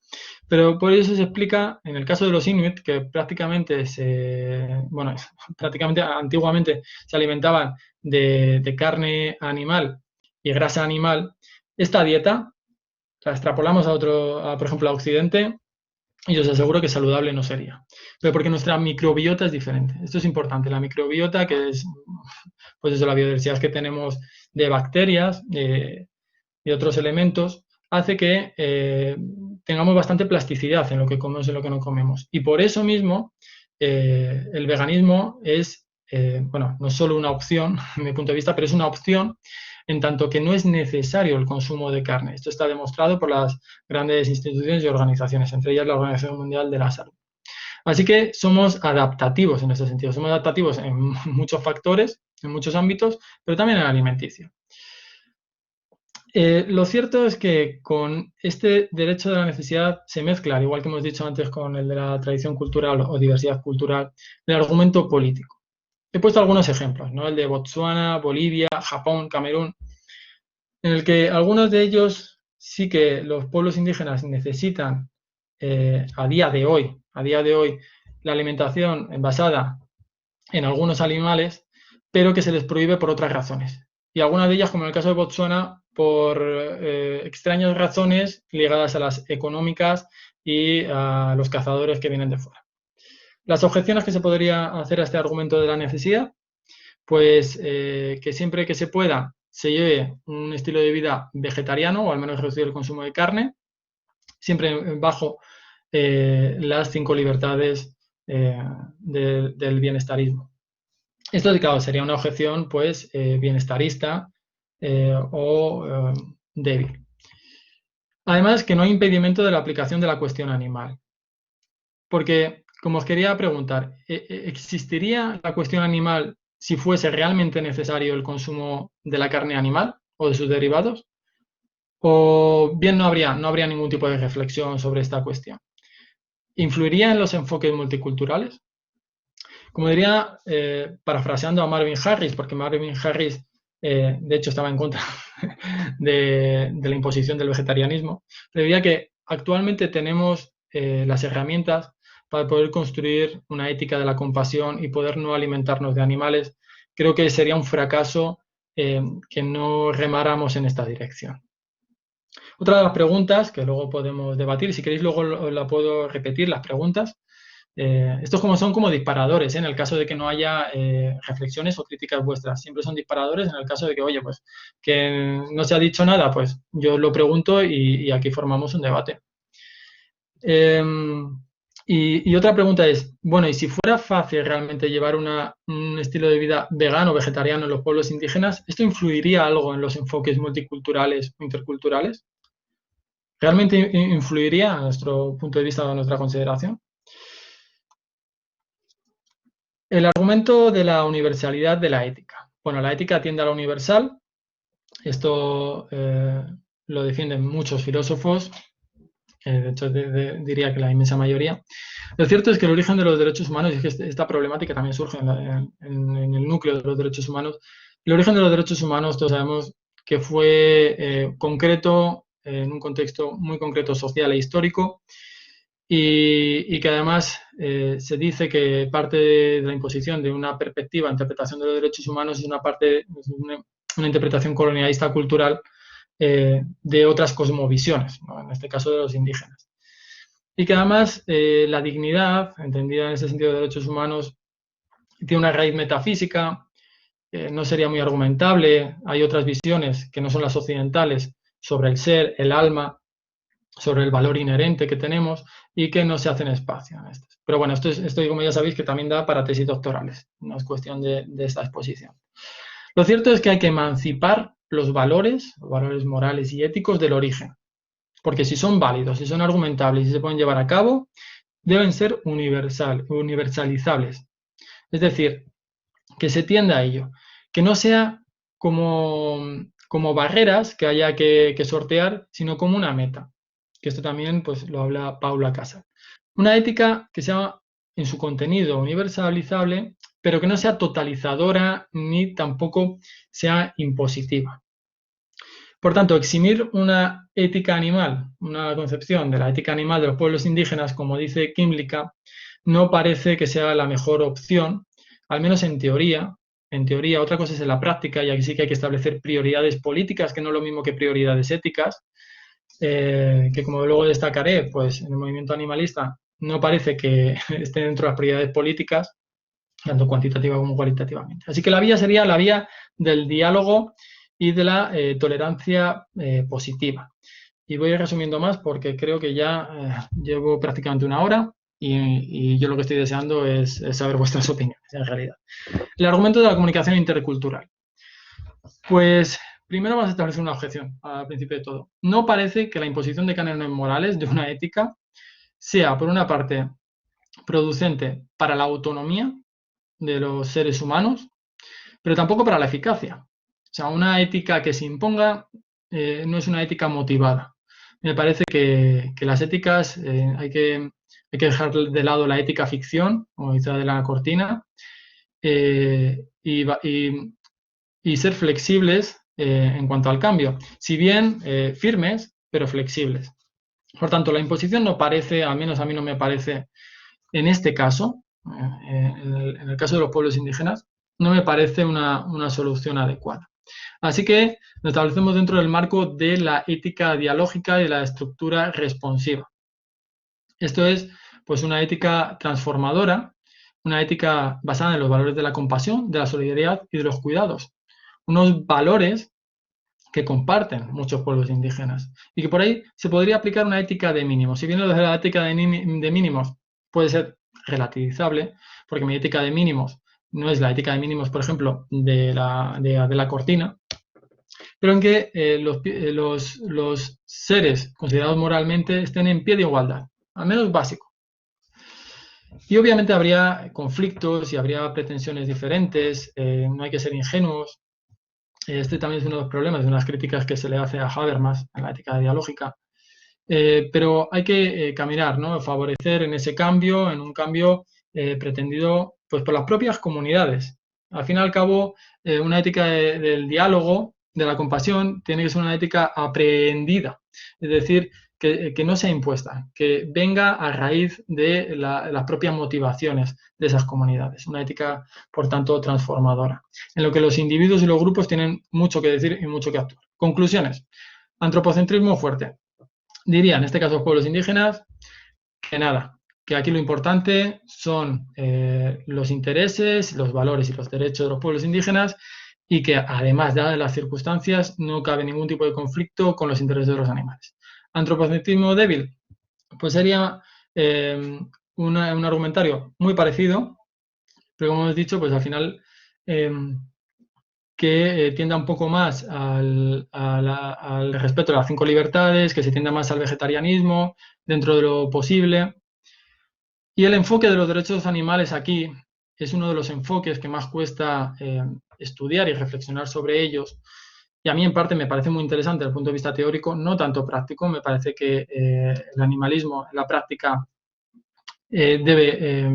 pero por eso se explica, en el caso de los inuit, que prácticamente antiguamente se alimentaban de carne animal y grasa animal, esta dieta la extrapolamos por ejemplo, a Occidente, y os aseguro que saludable no sería. Pero porque nuestra microbiota es diferente. Esto es importante. La microbiota, que es pues eso, la biodiversidad que tenemos de bacterias y otros elementos, hace que tengamos bastante plasticidad en lo que comemos y en lo que no comemos. Y por eso mismo el veganismo es, no es solo una opción, desde mi punto de vista, pero es una opción en tanto que no es necesario el consumo de carne. Esto está demostrado por las grandes instituciones y organizaciones, entre ellas la Organización Mundial de la Salud. Así que somos adaptativos en ese sentido. Somos adaptativos en muchos factores, en muchos ámbitos, pero también en el alimenticio. Lo cierto es que con este derecho de la necesidad se mezcla, al igual que hemos dicho antes con el de la tradición cultural o diversidad cultural, el argumento político. He puesto algunos ejemplos, ¿no? El de Botsuana, Bolivia, Japón, Camerún, en el que algunos de ellos sí que los pueblos indígenas necesitan a día de hoy, la alimentación basada en algunos animales, pero que se les prohíbe por otras razones. Y algunas de ellas, como en el caso de Botsuana, por extrañas razones ligadas a las económicas y a los cazadores que vienen de fuera. Las objeciones que se podría hacer a este argumento de la necesidad, pues que siempre que se pueda se lleve un estilo de vida vegetariano o al menos reducir el consumo de carne, siempre bajo las 5 libertades del bienestarismo. Esto, claro, sería una objeción pues bienestarista o débil. Además, que no hay impedimento de la aplicación de la cuestión animal. Porque, como os quería preguntar, ¿existiría la cuestión animal si fuese realmente necesario el consumo de la carne animal o de sus derivados? ¿O bien no habría ningún tipo de reflexión sobre esta cuestión? ¿Influiría en los enfoques multiculturales? Como diría, parafraseando a Marvin Harris, porque Marvin Harris, de hecho, estaba en contra de la imposición del vegetarianismo, le diría que actualmente tenemos las herramientas para poder construir una ética de la compasión y poder no alimentarnos de animales. Creo que sería un fracaso que no remáramos en esta dirección. Otra de las preguntas que luego podemos debatir, si queréis luego la puedo repetir, las preguntas. Estos son como disparadores, en el caso de que no haya reflexiones o críticas vuestras. Siempre son disparadores en el caso de que, oye, pues que no se ha dicho nada, pues yo lo pregunto y aquí formamos un debate. Y otra pregunta es, bueno, ¿y si fuera fácil realmente llevar un estilo de vida vegano o vegetariano en los pueblos indígenas, esto influiría algo en los enfoques multiculturales o interculturales? ¿Realmente influiría a nuestro punto de vista o a nuestra consideración? El argumento de la universalidad de la ética. Bueno, la ética tiende a lo universal. Esto lo defienden muchos filósofos. De hecho, diría que la inmensa mayoría. Lo cierto es que el origen de los derechos humanos, y es que esta problemática también surge en el núcleo de los derechos humanos, el origen de los derechos humanos, todos sabemos que fue concreto, en un contexto muy concreto social e histórico, y que además se dice que parte de la imposición de una perspectiva, interpretación de los derechos humanos es una interpretación colonialista cultural de otras cosmovisiones, ¿no? En este caso de los indígenas. Y que además la dignidad, entendida en ese sentido de derechos humanos, tiene una raíz metafísica no sería muy argumentable. Hay otras visiones que no son las occidentales sobre el ser, el alma, sobre el valor inherente que tenemos y que no se hacen espacio en esto. Pero bueno, esto como ya sabéis que también da para tesis doctorales, no es cuestión de esta exposición. Lo cierto es que hay que emancipar los valores morales y éticos del origen, porque si son válidos, si son argumentables y se pueden llevar a cabo, deben ser universalizables. Es decir, que se tienda a ello, que no sea como barreras que haya que sortear, sino como una meta, que esto también pues, lo habla Paula Casal. Una ética que sea en su contenido universalizable, pero que no sea totalizadora ni tampoco sea impositiva. Por tanto, eximir una ética animal, una concepción de la ética animal de los pueblos indígenas, como dice Kymlicka, no parece que sea la mejor opción, al menos en teoría. En teoría, otra cosa es en la práctica, y aquí sí que hay que establecer prioridades políticas, que no es lo mismo que prioridades éticas, que como luego destacaré, pues en el movimiento animalista no parece que esté dentro de las prioridades políticas, tanto cuantitativa como cualitativamente. Así que la vía sería la vía del diálogo y de la tolerancia positiva. Y voy resumiendo más porque creo que ya llevo prácticamente una hora y yo lo que estoy deseando es saber vuestras opiniones, en realidad. El argumento de la comunicación intercultural. Pues primero vamos a establecer una objeción al principio de todo. No parece que la imposición de cánones morales de una ética sea, por una parte, producente para la autonomía de los seres humanos, pero tampoco para la eficacia. O sea, una ética que se imponga no es una ética motivada. Me parece que las éticas hay que dejar de lado la ética ficción, como dice de la cortina, y ser flexibles en cuanto al cambio. Si bien firmes, pero flexibles. Por tanto, la imposición no parece, al menos a mí no me parece, en este caso, en el caso de los pueblos indígenas, no me parece una solución adecuada. Así que nos establecemos dentro del marco de la ética dialógica y de la estructura responsiva. Esto es pues una ética transformadora, una ética basada en los valores de la compasión, de la solidaridad y de los cuidados. Unos valores que comparten muchos pueblos indígenas y que por ahí se podría aplicar una ética de mínimos. Si bien lo de la ética de mínimos puede ser relativizable, porque mi ética de mínimos no es la ética de mínimos, por ejemplo, de la cortina, pero en que los seres considerados moralmente estén en pie de igualdad, al menos básico. Y obviamente habría conflictos y habría pretensiones diferentes, no hay que ser ingenuos. Este también es uno de los problemas, de unas críticas que se le hace a Habermas en la ética dialógica. Pero hay que caminar, ¿no? Favorecer en ese cambio, en un cambio pretendido pues, por las propias comunidades. Al fin y al cabo, una ética del diálogo, de la compasión, tiene que ser una ética aprendida, es decir, que no sea impuesta, que venga a raíz de las propias motivaciones de esas comunidades. Una ética, por tanto, transformadora, en lo que los individuos y los grupos tienen mucho que decir y mucho que actuar. Conclusiones. Antropocentrismo fuerte. Diría, en este caso, los pueblos indígenas, que nada, que aquí lo importante son los intereses, los valores y los derechos de los pueblos indígenas y que además, dadas las circunstancias, no cabe ningún tipo de conflicto con los intereses de los animales. Antropocentrismo débil, pues sería un argumentario muy parecido, pero como hemos dicho, pues al final que tienda un poco más al respeto de las 5 libertades, que se tienda más al vegetarianismo dentro de lo posible. Y el enfoque de los derechos animales aquí es uno de los enfoques que más cuesta estudiar y reflexionar sobre ellos. Y a mí en parte me parece muy interesante desde el punto de vista teórico, no tanto práctico. Me parece que el animalismo en la práctica debe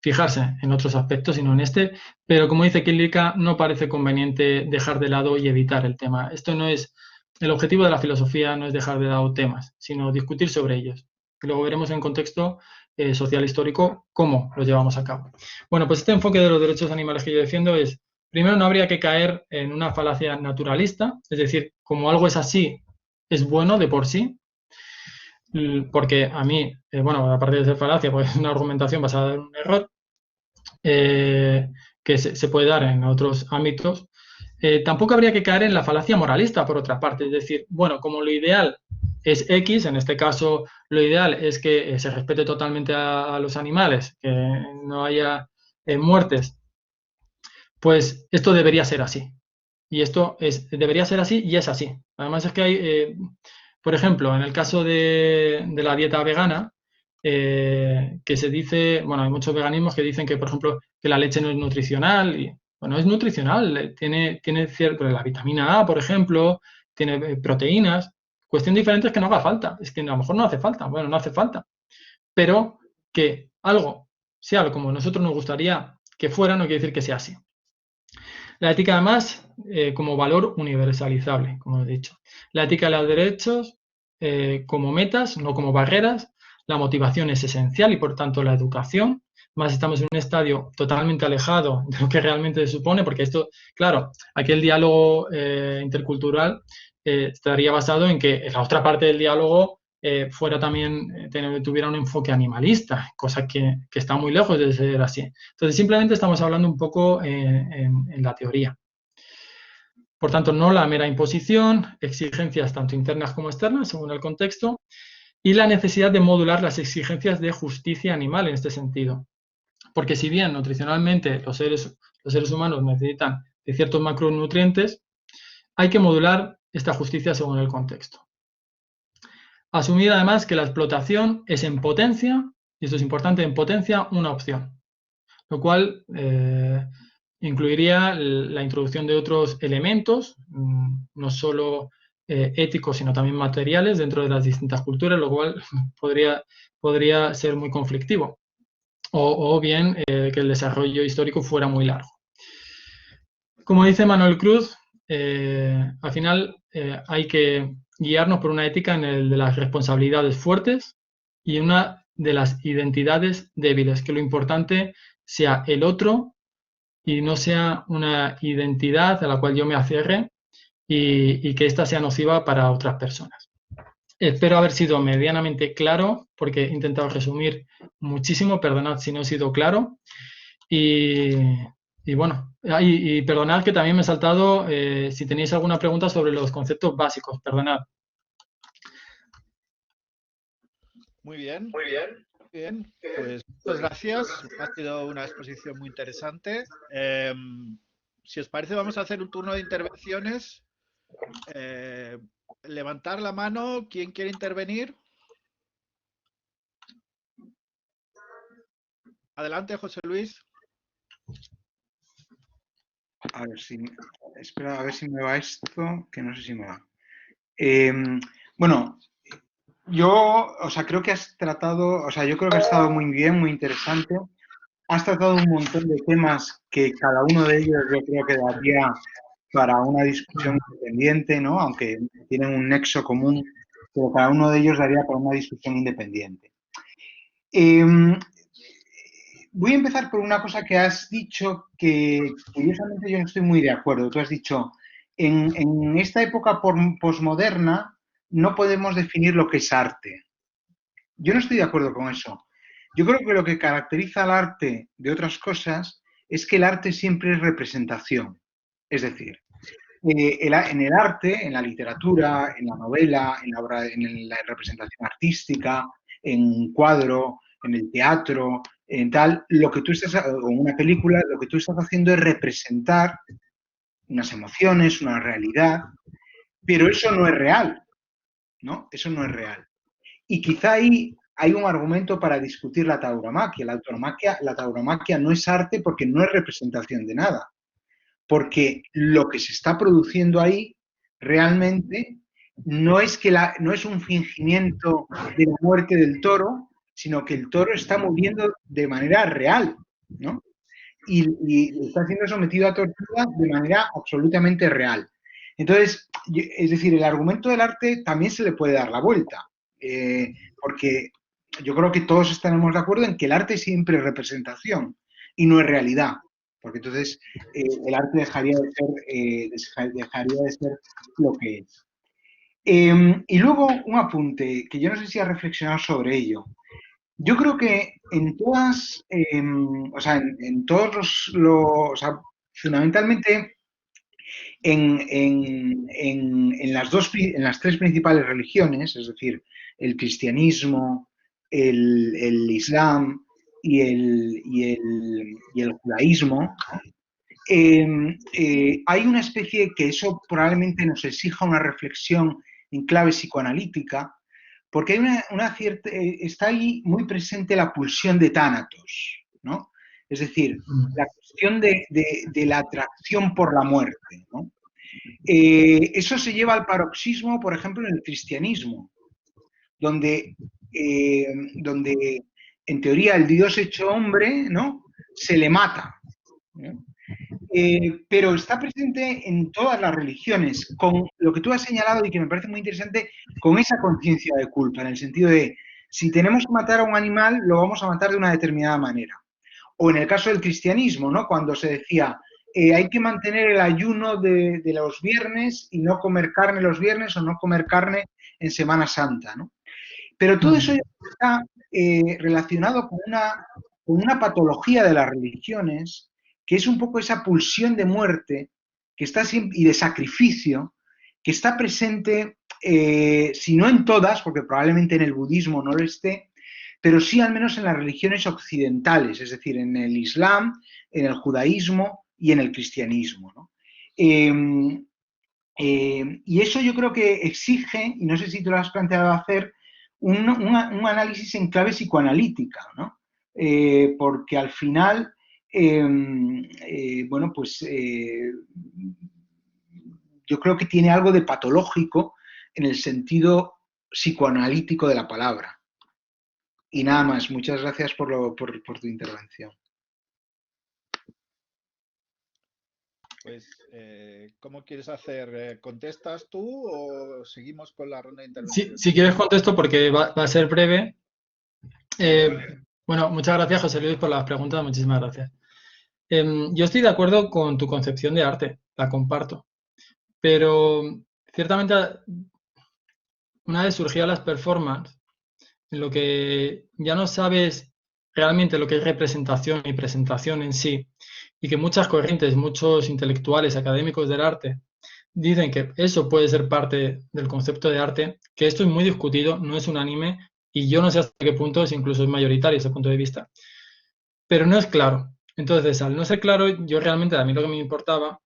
fijarse en otros aspectos y no en este, pero como dice Kymlicka, no parece conveniente dejar de lado y evitar el tema. Esto no es, el objetivo de la filosofía no es dejar de lado temas, sino discutir sobre ellos. Luego veremos en contexto social histórico cómo lo llevamos a cabo. Bueno, pues este enfoque de los derechos animales que yo defiendo es, primero, no habría que caer en una falacia naturalista, es decir, como algo es así, es bueno de por sí, porque a mí, bueno, aparte de ser falacia, pues es una argumentación basada en un error, que se puede dar en otros ámbitos, tampoco habría que caer en la falacia moralista, por otra parte. Es decir, bueno, como lo ideal es X, en este caso lo ideal es que se respete totalmente a los animales, que no haya muertes, pues esto debería ser así. Y esto debería ser así y es así. Además es que hay, por ejemplo, en el caso de la dieta vegana, que se dice, bueno, hay muchos veganismos que dicen que, por ejemplo, que la leche no es nutricional. Y, bueno, es nutricional, tiene cierto, la vitamina A, por ejemplo, tiene proteínas. Cuestión diferente es que no haga falta. Es que a lo mejor no hace falta. Bueno, no hace falta. Pero que algo sea como nosotros nos gustaría que fuera, no quiere decir que sea así. La ética, además, como valor universalizable, como he dicho. La ética de los derechos como metas, no como barreras. La motivación es esencial y, por tanto, la educación. Más estamos en un estadio totalmente alejado de lo que realmente se supone, porque esto, claro, aquí el diálogo intercultural estaría basado en que la otra parte del diálogo fuera también, tuviera un enfoque animalista, cosa que está muy lejos de ser así. Entonces, simplemente estamos hablando un poco en la teoría. Por tanto, no la mera imposición, exigencias tanto internas como externas, según el contexto, y la necesidad de modular las exigencias de justicia animal en este sentido. Porque si bien nutricionalmente los seres humanos necesitan de ciertos macronutrientes, hay que modular esta justicia según el contexto. Asumir además que la explotación es en potencia, y esto es importante, en potencia una opción, lo cual incluiría la introducción de otros elementos, no solo éticos, sino también materiales dentro de las distintas culturas, lo cual podría ser muy conflictivo, o bien que el desarrollo histórico fuera muy largo. Como dice Manuel Cruz, al final hay que guiarnos por una ética en el de las responsabilidades fuertes y una de las identidades débiles, que lo importante sea el otro y no sea una identidad a la cual yo me aferre y que ésta sea nociva para otras personas. Espero haber sido medianamente claro, porque he intentado resumir muchísimo, perdonad si no he sido claro. Y bueno, y perdonad que también me he saltado, si tenéis alguna pregunta sobre los conceptos básicos, perdonad. Muy bien. Muy bien. Bien, pues muchas gracias. Ha sido una exposición muy interesante. Si os parece, vamos a hacer un turno de intervenciones. Levantar la mano, ¿quién quiere intervenir? Adelante, José Luis. A ver si, espera, a ver si me va esto, que no sé si me va. Bueno, yo, creo que has tratado, yo creo que ha estado muy bien, muy interesante. Has tratado un montón de temas que cada uno de ellos yo creo que daría para una discusión independiente, ¿no? Aunque tienen un nexo común, pero cada uno de ellos daría para una discusión independiente. Voy a empezar por una cosa que has dicho que, curiosamente, yo no estoy muy de acuerdo. Tú has dicho, en esta época posmoderna no podemos definir lo que es arte. Yo no estoy de acuerdo con eso. Yo creo que lo que caracteriza al arte de otras cosas es que el arte siempre es representación. Es decir, en el arte, en la literatura, en la novela, en la representación artística, en un cuadro, en el teatro, en tal, lo que tú estás, o en una película, lo que tú estás haciendo es representar unas emociones, una realidad, pero eso no es real, ¿no? Eso no es real. Y quizá ahí hay un argumento para discutir la tauromaquia. La tauromaquia no es arte porque no es representación de nada. Porque lo que se está produciendo ahí realmente no es un fingimiento de la muerte del toro, sino que el toro está muriendo de manera real, ¿no? Y está siendo sometido a tortura de manera absolutamente real. Entonces, es decir, el argumento del arte también se le puede dar la vuelta, porque yo creo que todos estaremos de acuerdo en que el arte siempre es representación y no es realidad, porque entonces el arte dejaría de ser lo que es. Y luego un apunte, que yo no sé si has reflexionado sobre ello. Yo creo que en todas, o sea, en todos o sea, fundamentalmente en en las tres principales religiones, es decir, el cristianismo, el islam y el judaísmo, hay una especie que eso probablemente nos exija una reflexión en clave psicoanalítica, porque hay una cierta, está ahí muy presente la pulsión de tánatos, ¿no? Es decir, la cuestión de la atracción por la muerte, ¿no? Eso se lleva al paroxismo, por ejemplo, en el cristianismo, donde, eh, donde en teoría el Dios hecho hombre, ¿no? Se le mata, ¿no? Pero está presente en todas las religiones, con lo que tú has señalado y que me parece muy interesante, con esa conciencia de culpa, en el sentido de, si tenemos que matar a un animal, lo vamos a matar de una determinada manera. O en el caso del cristianismo, ¿no? Cuando se decía, hay que mantener el ayuno de los viernes y no comer carne los viernes o no comer carne en Semana Santa, ¿no? Pero todo eso está relacionado con una patología de las religiones, que es un poco esa pulsión de muerte que está siempre, y de sacrificio, que está presente, si no en todas, porque probablemente en el budismo no lo esté, pero sí al menos en las religiones occidentales, es decir, en el Islam, en el judaísmo y en el cristianismo, ¿no? Y eso yo creo que exige, y no sé si tú lo has planteado hacer, un análisis en clave psicoanalítica, ¿no? Porque al final, bueno, pues yo creo que tiene algo de patológico en el sentido psicoanalítico de la palabra. Y nada más, muchas gracias por tu intervención. Pues, ¿cómo quieres hacer? ¿Contestas tú o seguimos con la ronda de intervenciones? Si quieres contesto porque va a ser breve. Vale, Bueno, muchas gracias, José Luis, por las preguntas. Muchísimas gracias. Yo estoy de acuerdo con tu concepción de arte, la comparto. Pero ciertamente, una vez surgían las performances, en lo que ya no sabes realmente lo que es representación y presentación en sí, y que muchas corrientes, muchos intelectuales académicos del arte, dicen que eso puede ser parte del concepto de arte, que esto es muy discutido, no es unánime, y yo no sé hasta qué punto es incluso es mayoritario ese punto de vista, pero no es claro. Entonces, al no ser claro, yo realmente a mí lo que me importaba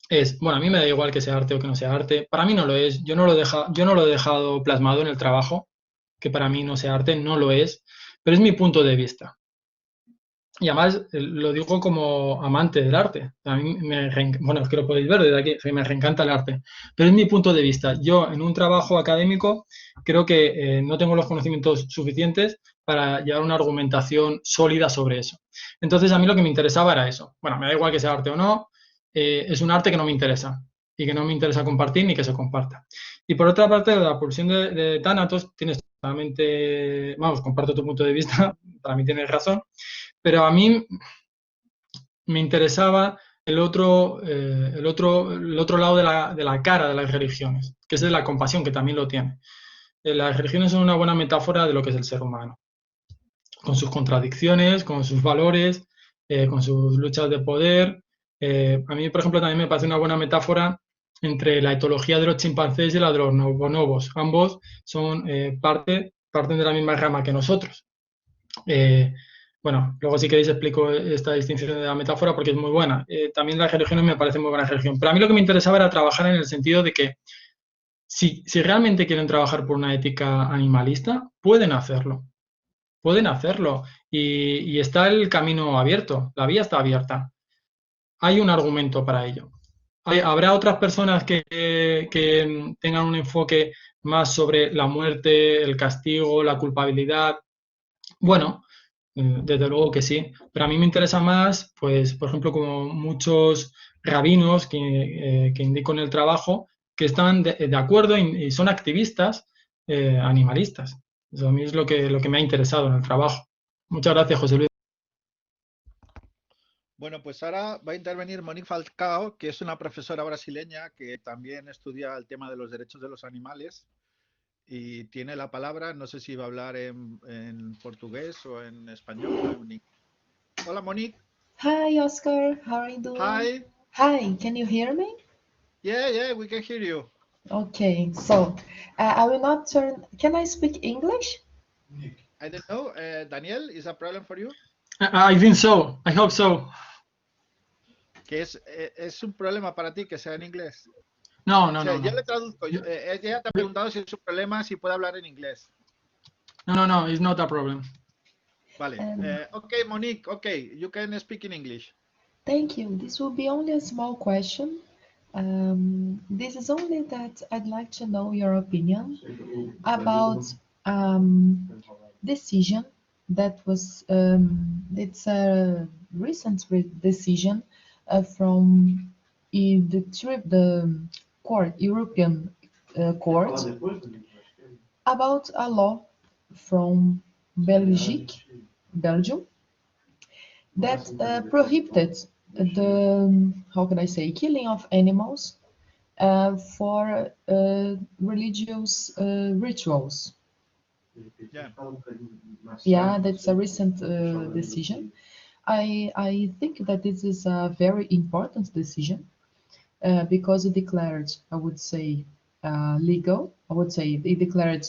es, bueno, a mí me da igual que sea arte o que no sea arte, para mí no lo es, yo no lo he dejado plasmado en el trabajo, que para mí no sea arte, no lo es, pero es mi punto de vista. Y además lo digo como amante del arte. A mí bueno, es que lo podéis ver desde aquí, que me reencanta el arte. Pero es mi punto de vista. Yo en un trabajo académico creo que no tengo los conocimientos suficientes para llevar una argumentación sólida sobre eso. Entonces a mí lo que me interesaba era eso. Bueno, me da igual que sea arte o no, es un arte que no me interesa y que no me interesa compartir ni que se comparta. Y por otra parte, la pulsión de Thanatos, tienes totalmente, vamos, comparto tu punto de vista, para mí tienes razón, pero a mí me interesaba el otro lado de la cara de las religiones, que es de la compasión, que también lo tiene. Las religiones son una buena metáfora de lo que es el ser humano, con sus contradicciones, con sus valores, con sus luchas de poder. A mí, por ejemplo, también me parece una buena metáfora entre la etología de los chimpancés y la de los bonobos. Ambos son parten de la misma rama que nosotros. Bueno, luego si queréis explico esta distinción de la metáfora porque es muy buena. También las religiones me parecen muy buena religión. Pero a mí lo que me interesaba era trabajar en el sentido de que si realmente quieren trabajar por una ética animalista, pueden hacerlo. Pueden hacerlo. Y está el camino abierto, la vía está abierta. Hay un argumento para ello. Habrá otras personas que tengan un enfoque más sobre la muerte, el castigo, la culpabilidad. Bueno, desde luego que sí, pero a mí me interesa más, pues, por ejemplo, como muchos rabinos que indico en el trabajo, que están de acuerdo y son activistas animalistas. Eso a mí es lo que me ha interesado en el trabajo. Muchas gracias, José Luis. bueno, pues ahora va a intervenir Monique Falcao, que es una profesora brasileña que también estudia el tema de los derechos de los animales y tiene la palabra. No sé si va a hablar en portugués o en español. Hola, Monique. Hi, Oscar. How are you doing? Hi. Hi, can you hear me? Yeah, we can hear you. Okay, so I will not turn. Can I speak English? I don't know. Daniel, is a problem for you? I think so. I hope so. Que es un problema para ti que sea en inglés. No, O no, sea, no, yo no. le traduzco. Ella te ha preguntado si es un problema, si puede hablar en inglés. No, it's not a problem. Vale. Okay, Monique, okay, you can speak in English. Thank you. This will be only a small question. This is only that I'd like to know your opinion about decision that was it's a recent decision from the court European court about a law from Belgium that prohibited the how can I say killing of animals for religious rituals. Yeah. Yeah, that's a recent decision. I think that this is a very important decision because it declared, I would say, legal. I would say it declared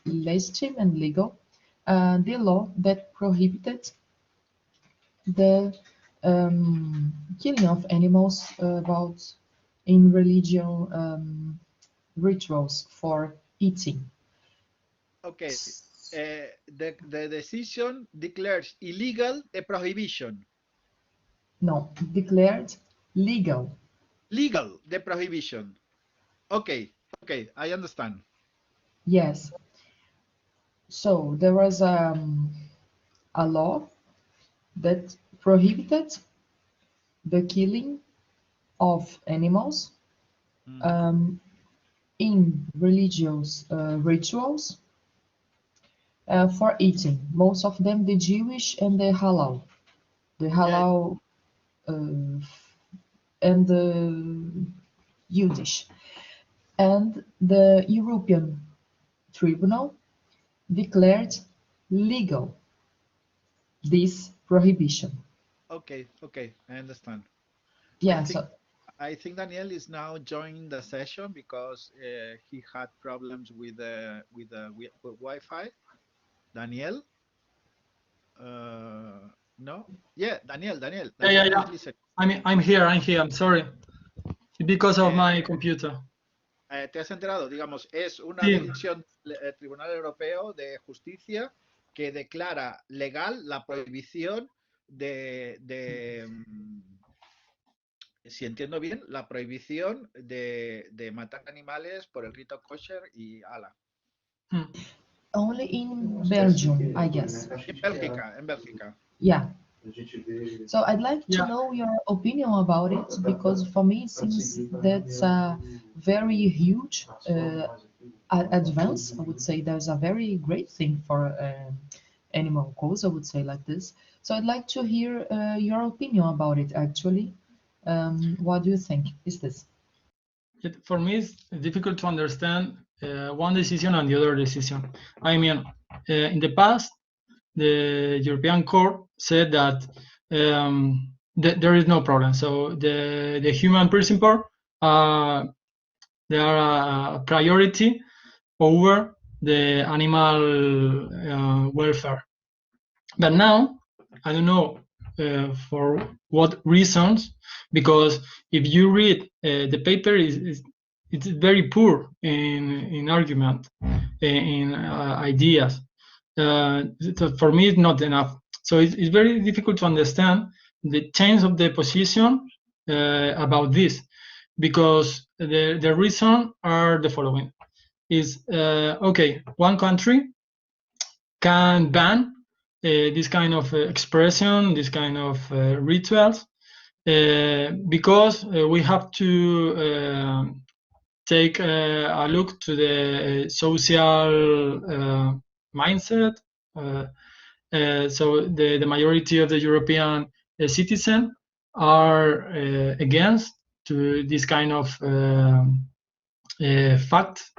legitimate and legal the law that prohibited the killing of animals about in religion rituals for eating. Okay. The decision declares illegal the prohibition. No, declared legal. Legal the prohibition. Okay, I understand. Yes. So there was a law that prohibited the killing of animals in religious rituals for eating. Most of them the Jewish and the halal. The halal and the Yiddish. And the European Tribunal declared legal this prohibition. Okay, I understand. Yeah, I think Daniel is now joining the session because he had problems with the Wi-Fi. Daniel? No? Yeah, Daniel. Yeah. Is listening. I'm here. I'm sorry. Because of my computer. ¿Te has enterado? Digamos, es una Sí. decisión del Tribunal Europeo de Justicia que declara legal la prohibición si entiendo bien, la prohibición de matar animales por el rito kosher y halal. Only in Belgium, I guess. En Bélgica. Yeah. So I'd like to know your opinion about it because for me it seems that's a very huge advance. I would say there's a very great thing for animal cause. I would say like this. So I'd like to hear your opinion about it. Actually, what do you think? Is this? For me, it's difficult to understand one decision and the other decision. I mean, in the past, the European Court said that there is no problem. So the human principle, they are a priority over the animal welfare. But now, I don't know for what reasons, because if you read the paper, it's very poor in argument, in ideas. So for me, it's not enough. So it's very difficult to understand the change of the position about this, because the reason are the following: is okay, one country can ban this kind of expression, this kind of rituals, because we have to take a look to the social mindset. So the majority of the European citizens are against to this kind of fact.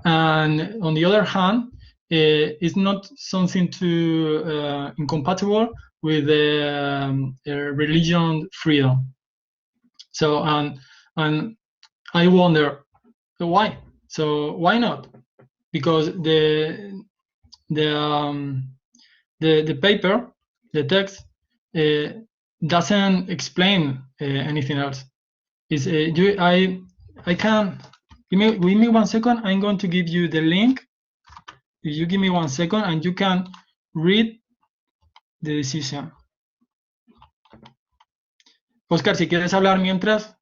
and on the other hand, it's not something to incompatible with religion freedom. So and I wonder why. So why not? Because the paper, the text, doesn't explain anything else. Is I can give me 1 second. I'm going to give you the link. If you give me 1 second, and you can read the decision. Oscar, si quieres hablar mientras,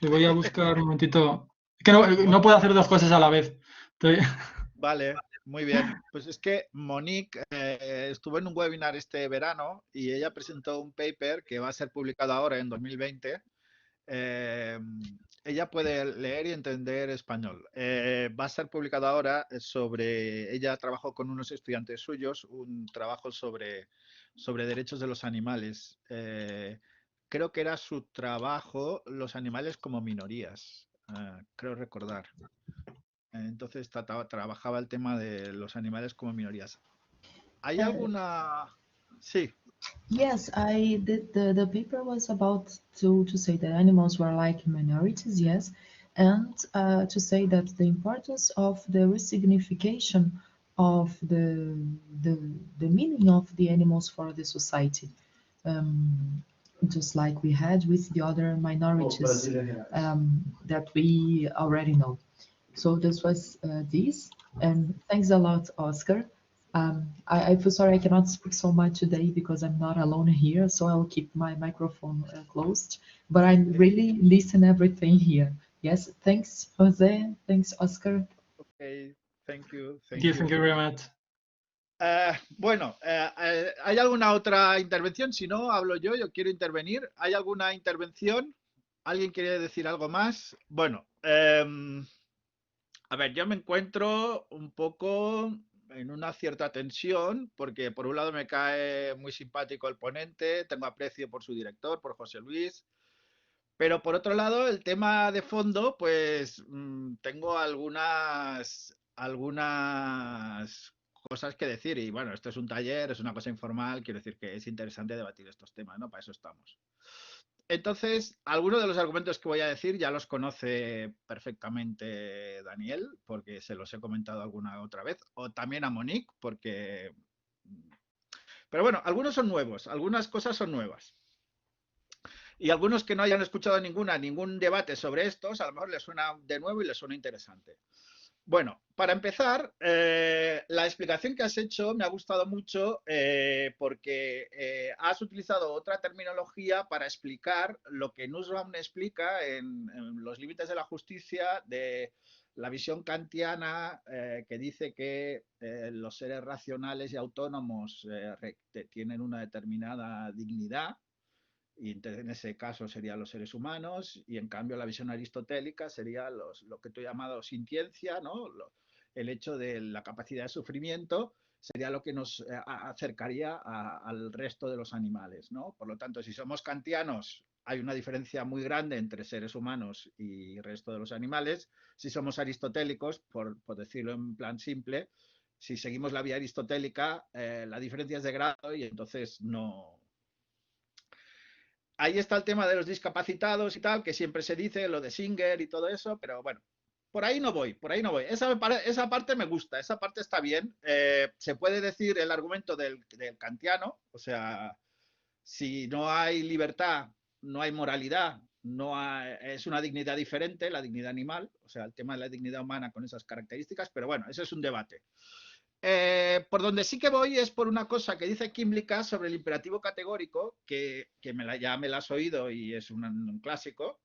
te voy a buscar un momentito. Es que no puedo hacer dos cosas a la vez. Vale, muy bien. Pues es que Monique estuvo en un webinar este verano y ella presentó un paper que va a ser publicado ahora en 2020. Ella puede leer y entender español. Va a ser publicado ahora sobre... Ella trabajó con unos estudiantes suyos un trabajo sobre derechos de los animales. Creo que era su trabajo, los animales como minorías, creo recordar. Entonces trabajaba el tema de los animales como minorías. ¿Hay alguna...? Sí. Yes, I did. The paper was about to say that animals were like minorities, yes, and to say that the importance of the resignification of the meaning of the animals for the society, just like we had with the other minorities that we already know. So this was this, and thanks a lot, Oscar. I feel sorry I cannot speak so much today because I'm not alone here, so I'll keep my microphone closed. But I really listen everything here. Yes, thanks, Jose. Thanks, Oscar. Okay, thank you. Thank you very much. Bueno, ¿hay alguna otra intervención? Si no, hablo yo quiero intervenir. ¿Hay alguna intervención? ¿Alguien quiere decir algo más? Bueno, a ver, yo me encuentro un poco en una cierta tensión, porque por un lado me cae muy simpático el ponente, tengo aprecio por su director, por José Luis, pero por otro lado, el tema de fondo, pues tengo algunas cosas que decir. Y bueno, esto es un taller, es una cosa informal, quiero decir que es interesante debatir estos temas, ¿no? Para eso estamos. Entonces, algunos de los argumentos que voy a decir ya los conoce perfectamente Daniel, porque se los he comentado alguna otra vez, o también a Monique, porque... Pero bueno, algunos son nuevos, algunas cosas son nuevas. Y algunos que no hayan escuchado ningún debate sobre estos, a lo mejor les suena de nuevo y les suena interesante. Bueno, para empezar, la explicación que has hecho me ha gustado mucho porque has utilizado otra terminología para explicar lo que Nussbaum explica en Los límites de la justicia, de la visión kantiana que dice que los seres racionales y autónomos tienen una determinada dignidad, y en ese caso serían los seres humanos, y en cambio la visión aristotélica sería lo que tú has llamado sintiencia, ¿no? El hecho de la capacidad de sufrimiento sería lo que nos acercaría al resto de los animales, ¿no? Por lo tanto, si somos kantianos, hay una diferencia muy grande entre seres humanos y el resto de los animales. Si somos aristotélicos, por decirlo en plan simple, si seguimos la vía aristotélica, la diferencia es de grado y entonces no... Ahí está el tema de los discapacitados y tal, que siempre se dice, lo de Singer y todo eso, pero bueno, por ahí no voy. Esa parte me gusta, esa parte está bien. Se puede decir el argumento del kantiano, o sea, si no hay libertad, no hay moralidad, es una dignidad diferente, la dignidad animal, o sea, el tema de la dignidad humana con esas características, pero bueno, eso es un debate. Por donde sí que voy es por una cosa que dice Kimlicka sobre el imperativo categórico, que ya me la has oído y es un clásico,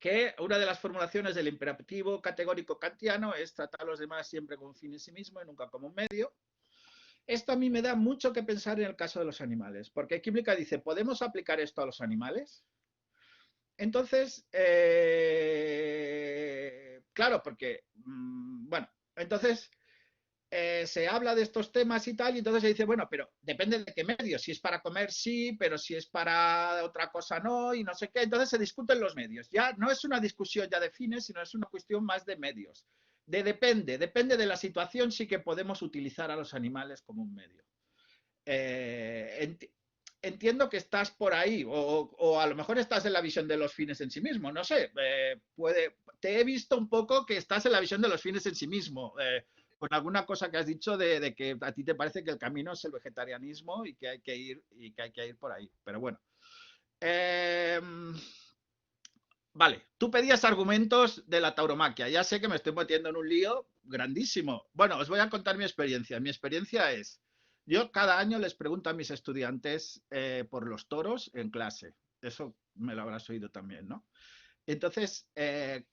que una de las formulaciones del imperativo categórico kantiano es tratar a los demás siempre como un fin en sí mismo y nunca como un medio. Esto a mí me da mucho que pensar en el caso de los animales, porque Kimlicka dice, ¿podemos aplicar esto a los animales? Entonces, claro, porque, bueno, entonces... se habla de estos temas y tal, y entonces se dice, bueno, pero depende de qué medios. Si es para comer, sí, pero si es para otra cosa, no, y no sé qué. Entonces se discuten los medios. Ya no es una discusión ya de fines, sino es una cuestión más de medios. depende de la situación, sí que podemos utilizar a los animales como un medio. Entiendo que estás por ahí, o a lo mejor estás en la visión de los fines en sí mismo, no sé, te he visto un poco que estás en la visión de los fines en sí mismo, con alguna cosa que has dicho de que a ti te parece que el camino es el vegetarianismo y que hay que ir por ahí, pero bueno. Vale, tú pedías argumentos de la tauromaquia, ya sé que me estoy metiendo en un lío grandísimo. Bueno, os voy a contar mi experiencia. Mi experiencia es, yo cada año les pregunto a mis estudiantes por los toros en clase. Eso me lo habrás oído también, ¿no? Entonces,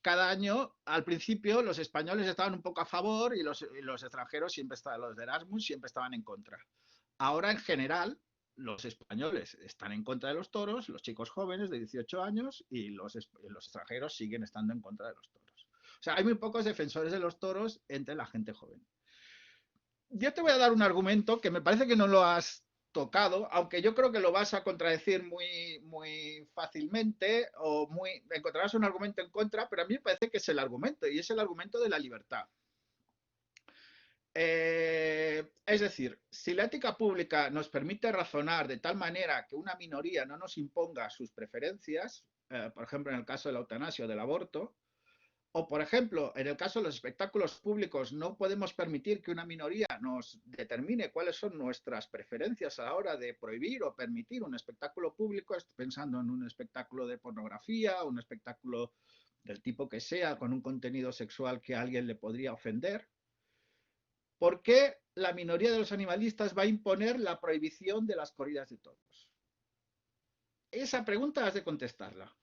cada año, al principio, los españoles estaban un poco a favor y los extranjeros siempre estaban, los de Erasmus siempre estaban en contra. Ahora, en general, los españoles están en contra de los toros, los chicos jóvenes de 18 años y los extranjeros siguen estando en contra de los toros. O sea, hay muy pocos defensores de los toros entre la gente joven. Yo te voy a dar un argumento que me parece que no lo has tocado, aunque yo creo que lo vas a contradecir muy fácilmente o encontrarás un argumento en contra, pero a mí me parece que es el argumento y es el argumento de la libertad. Es decir, si la ética pública nos permite razonar de tal manera que una minoría no nos imponga sus preferencias, por ejemplo, en el caso de la eutanasia o del aborto, o por ejemplo, en el caso de los espectáculos públicos, no podemos permitir que una minoría nos determine cuáles son nuestras preferencias a la hora de prohibir o permitir un espectáculo público, estoy pensando en un espectáculo de pornografía, un espectáculo del tipo que sea, con un contenido sexual que a alguien le podría ofender. ¿Por qué la minoría de los animalistas va a imponer la prohibición de las corridas de toros? Esa pregunta has de contestarla.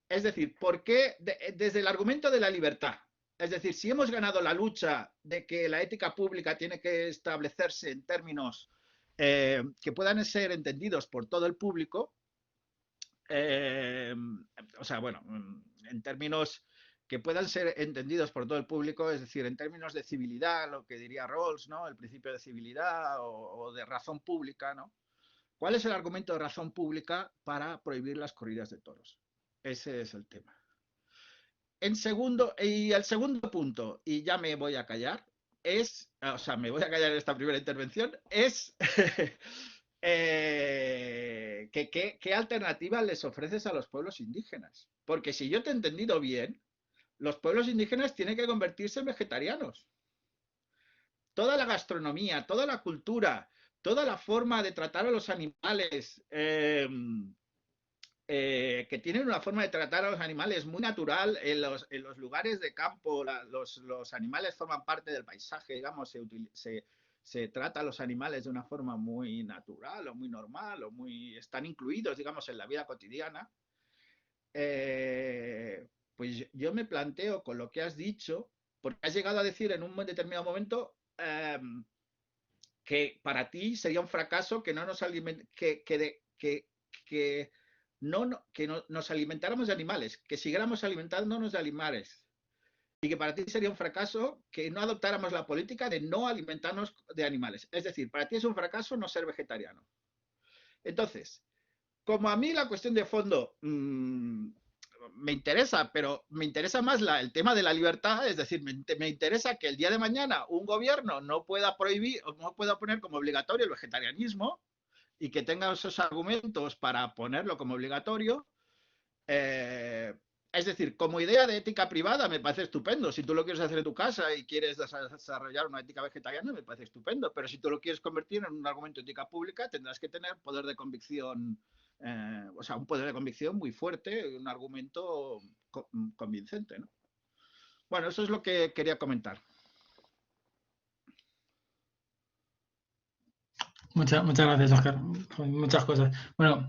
Es decir, ¿por qué desde el argumento de la libertad? Es decir, si hemos ganado la lucha de que la ética pública tiene que establecerse en términos que puedan ser entendidos por todo el público, o sea, bueno, en términos que puedan ser entendidos por todo el público, es decir, en términos de civilidad, lo que diría Rawls, ¿no? El principio de civilidad o de razón pública, ¿no? ¿Cuál es el argumento de razón pública para prohibir las corridas de toros? Ese es el tema. El segundo punto, y ya me voy a callar, me voy a callar en esta primera intervención, es ¿qué alternativa les ofreces a los pueblos indígenas? Porque si yo te he entendido bien, los pueblos indígenas tienen que convertirse en vegetarianos. Toda la gastronomía, toda la cultura, toda la forma de tratar a los animales, que tienen una forma de tratar a los animales muy natural en los lugares de campo, los animales forman parte del paisaje, digamos, se trata a los animales de una forma muy natural o muy normal, están incluidos, digamos, en la vida cotidiana. Pues yo me planteo con lo que has dicho, porque has llegado a decir en un determinado momento que para ti sería un fracaso que no nos nos alimentáramos de animales, que siguiéramos alimentándonos de animales, y que para ti sería un fracaso que no adoptáramos la política de no alimentarnos de animales. Es decir, para ti es un fracaso no ser vegetariano. Entonces, como a mí la cuestión de fondo me interesa, pero me interesa más el tema de la libertad, es decir, me interesa que el día de mañana un gobierno no pueda prohibir o no pueda poner como obligatorio el vegetarianismo y que tenga esos argumentos para ponerlo como obligatorio. Es decir, como idea de ética privada me parece estupendo. Si tú lo quieres hacer en tu casa y quieres desarrollar una ética vegetariana, me parece estupendo. Pero si tú lo quieres convertir en un argumento de ética pública, tendrás que tener poder de convicción, o sea, un poder de convicción muy fuerte, un argumento convincente, ¿no? Bueno, eso es lo que quería comentar. Muchas gracias, Óscar. Muchas cosas. Bueno,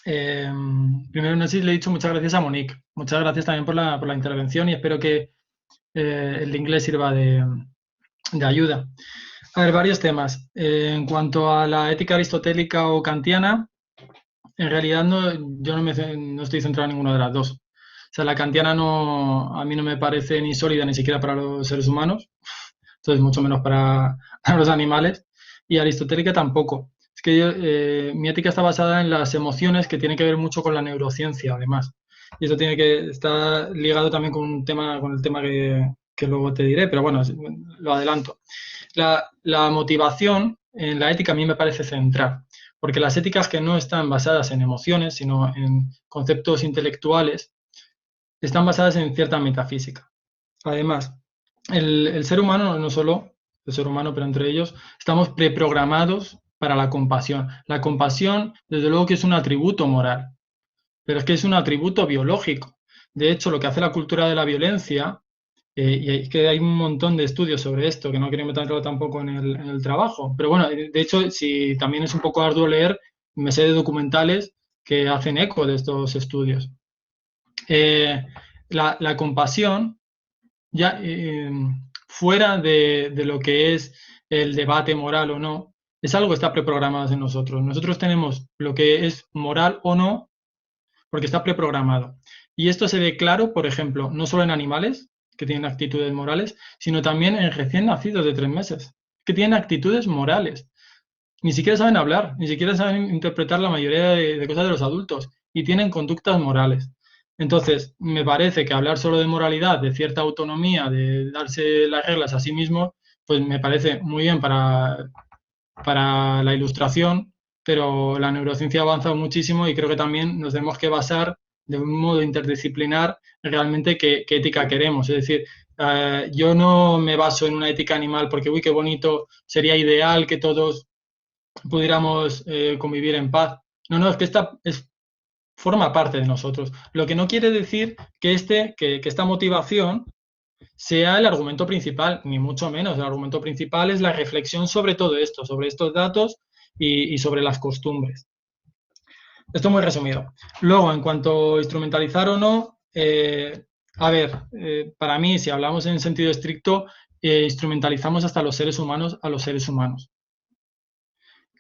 primero, no sé si le he dicho muchas gracias a Monique. Muchas gracias también por la intervención y espero que el inglés sirva de ayuda. A ver, varios temas. En cuanto a la ética aristotélica o kantiana, en realidad yo no estoy centrado en ninguna de las dos. O sea, la kantiana a mí no me parece ni sólida ni siquiera para los seres humanos, entonces mucho menos para los animales, y aristotélica tampoco. Es que mi ética está basada en las emociones, que tiene que ver mucho con la neurociencia, además. y eso tiene que estar ligado también con el tema que luego te diré, pero bueno, lo adelanto. La motivación en la ética a mí me parece central, porque las éticas que no están basadas en emociones, sino en conceptos intelectuales, están basadas en cierta metafísica. Además, el ser humano, no solo el ser humano, pero entre ellos, estamos preprogramados para la compasión. La compasión, desde luego que es un atributo moral, pero es que es un atributo biológico. De hecho, lo que hace la cultura de la violencia, y es que hay un montón de estudios sobre esto, que no quiero meterlo tampoco en el trabajo, pero bueno, de hecho, si también es un poco arduo leer, me sé de documentales que hacen eco de estos estudios. La compasión, ya fuera de lo que es el debate moral o no, es algo que está preprogramado en nosotros. Nosotros tenemos lo que es moral o no, porque está preprogramado. Y esto se ve claro, por ejemplo, no solo en animales, que tienen actitudes morales, sino también en recién nacidos de 3 meses, que tienen actitudes morales. Ni siquiera saben hablar, ni siquiera saben interpretar la mayoría de cosas de los adultos, y tienen conductas morales. Entonces, me parece que hablar solo de moralidad, de cierta autonomía, de darse las reglas a sí mismo, pues me parece muy bien para la ilustración, pero la neurociencia ha avanzado muchísimo y creo que también nos tenemos que basar de un modo interdisciplinar realmente qué ética queremos. Es decir, yo no me baso en una ética animal porque, uy, qué bonito, sería ideal que todos pudiéramos convivir en paz. No, es que forma parte de nosotros. Lo que no quiere decir que esta motivación sea el argumento principal, ni mucho menos. El argumento principal es la reflexión sobre todo esto, sobre estos datos y sobre las costumbres. Esto muy resumido. Luego, en cuanto a instrumentalizar o no, para mí, si hablamos en sentido estricto, instrumentalizamos hasta los seres humanos a los seres humanos.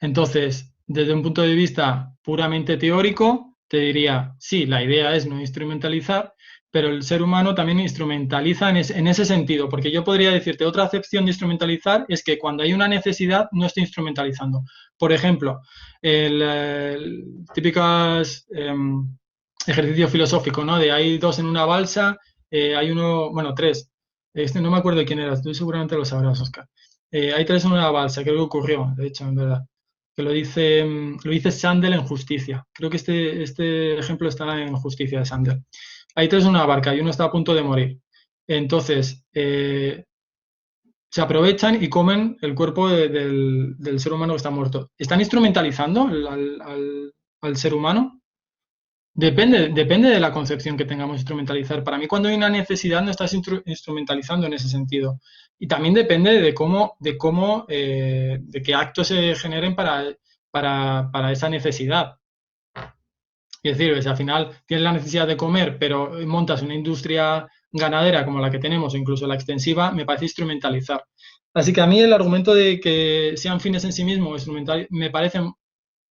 Entonces, desde un punto de vista puramente teórico, te diría, sí, la idea es no instrumentalizar, pero el ser humano también instrumentaliza en ese sentido, porque yo podría decirte, otra acepción de instrumentalizar es que cuando hay una necesidad no esté instrumentalizando. Por ejemplo, el típicos ejercicio filosófico, ¿no? De hay 2 en una balsa, hay uno, bueno, 3. No me acuerdo de quién era, tú seguramente lo sabrás, Óscar. Hay 3 en una balsa, creo que ocurrió, de hecho, en verdad. Que lo dice Sandel en Justicia. Creo que este ejemplo está en Justicia de Sandel. Hay 3 en una barca y uno está a punto de morir. Entonces, se aprovechan y comen el cuerpo del ser humano que está muerto. ¿Están instrumentalizando al ser humano? Depende de la concepción que tengamos de instrumentalizar. Para mí, cuando hay una necesidad, no estás instrumentalizando en ese sentido. Y también depende de qué actos se generen para esa necesidad. Es decir, al final tienes la necesidad de comer, pero montas una industria ganadera como la que tenemos, o incluso la extensiva, me parece instrumentalizar. Así que a mí el argumento de que sean fines en sí mismos me parece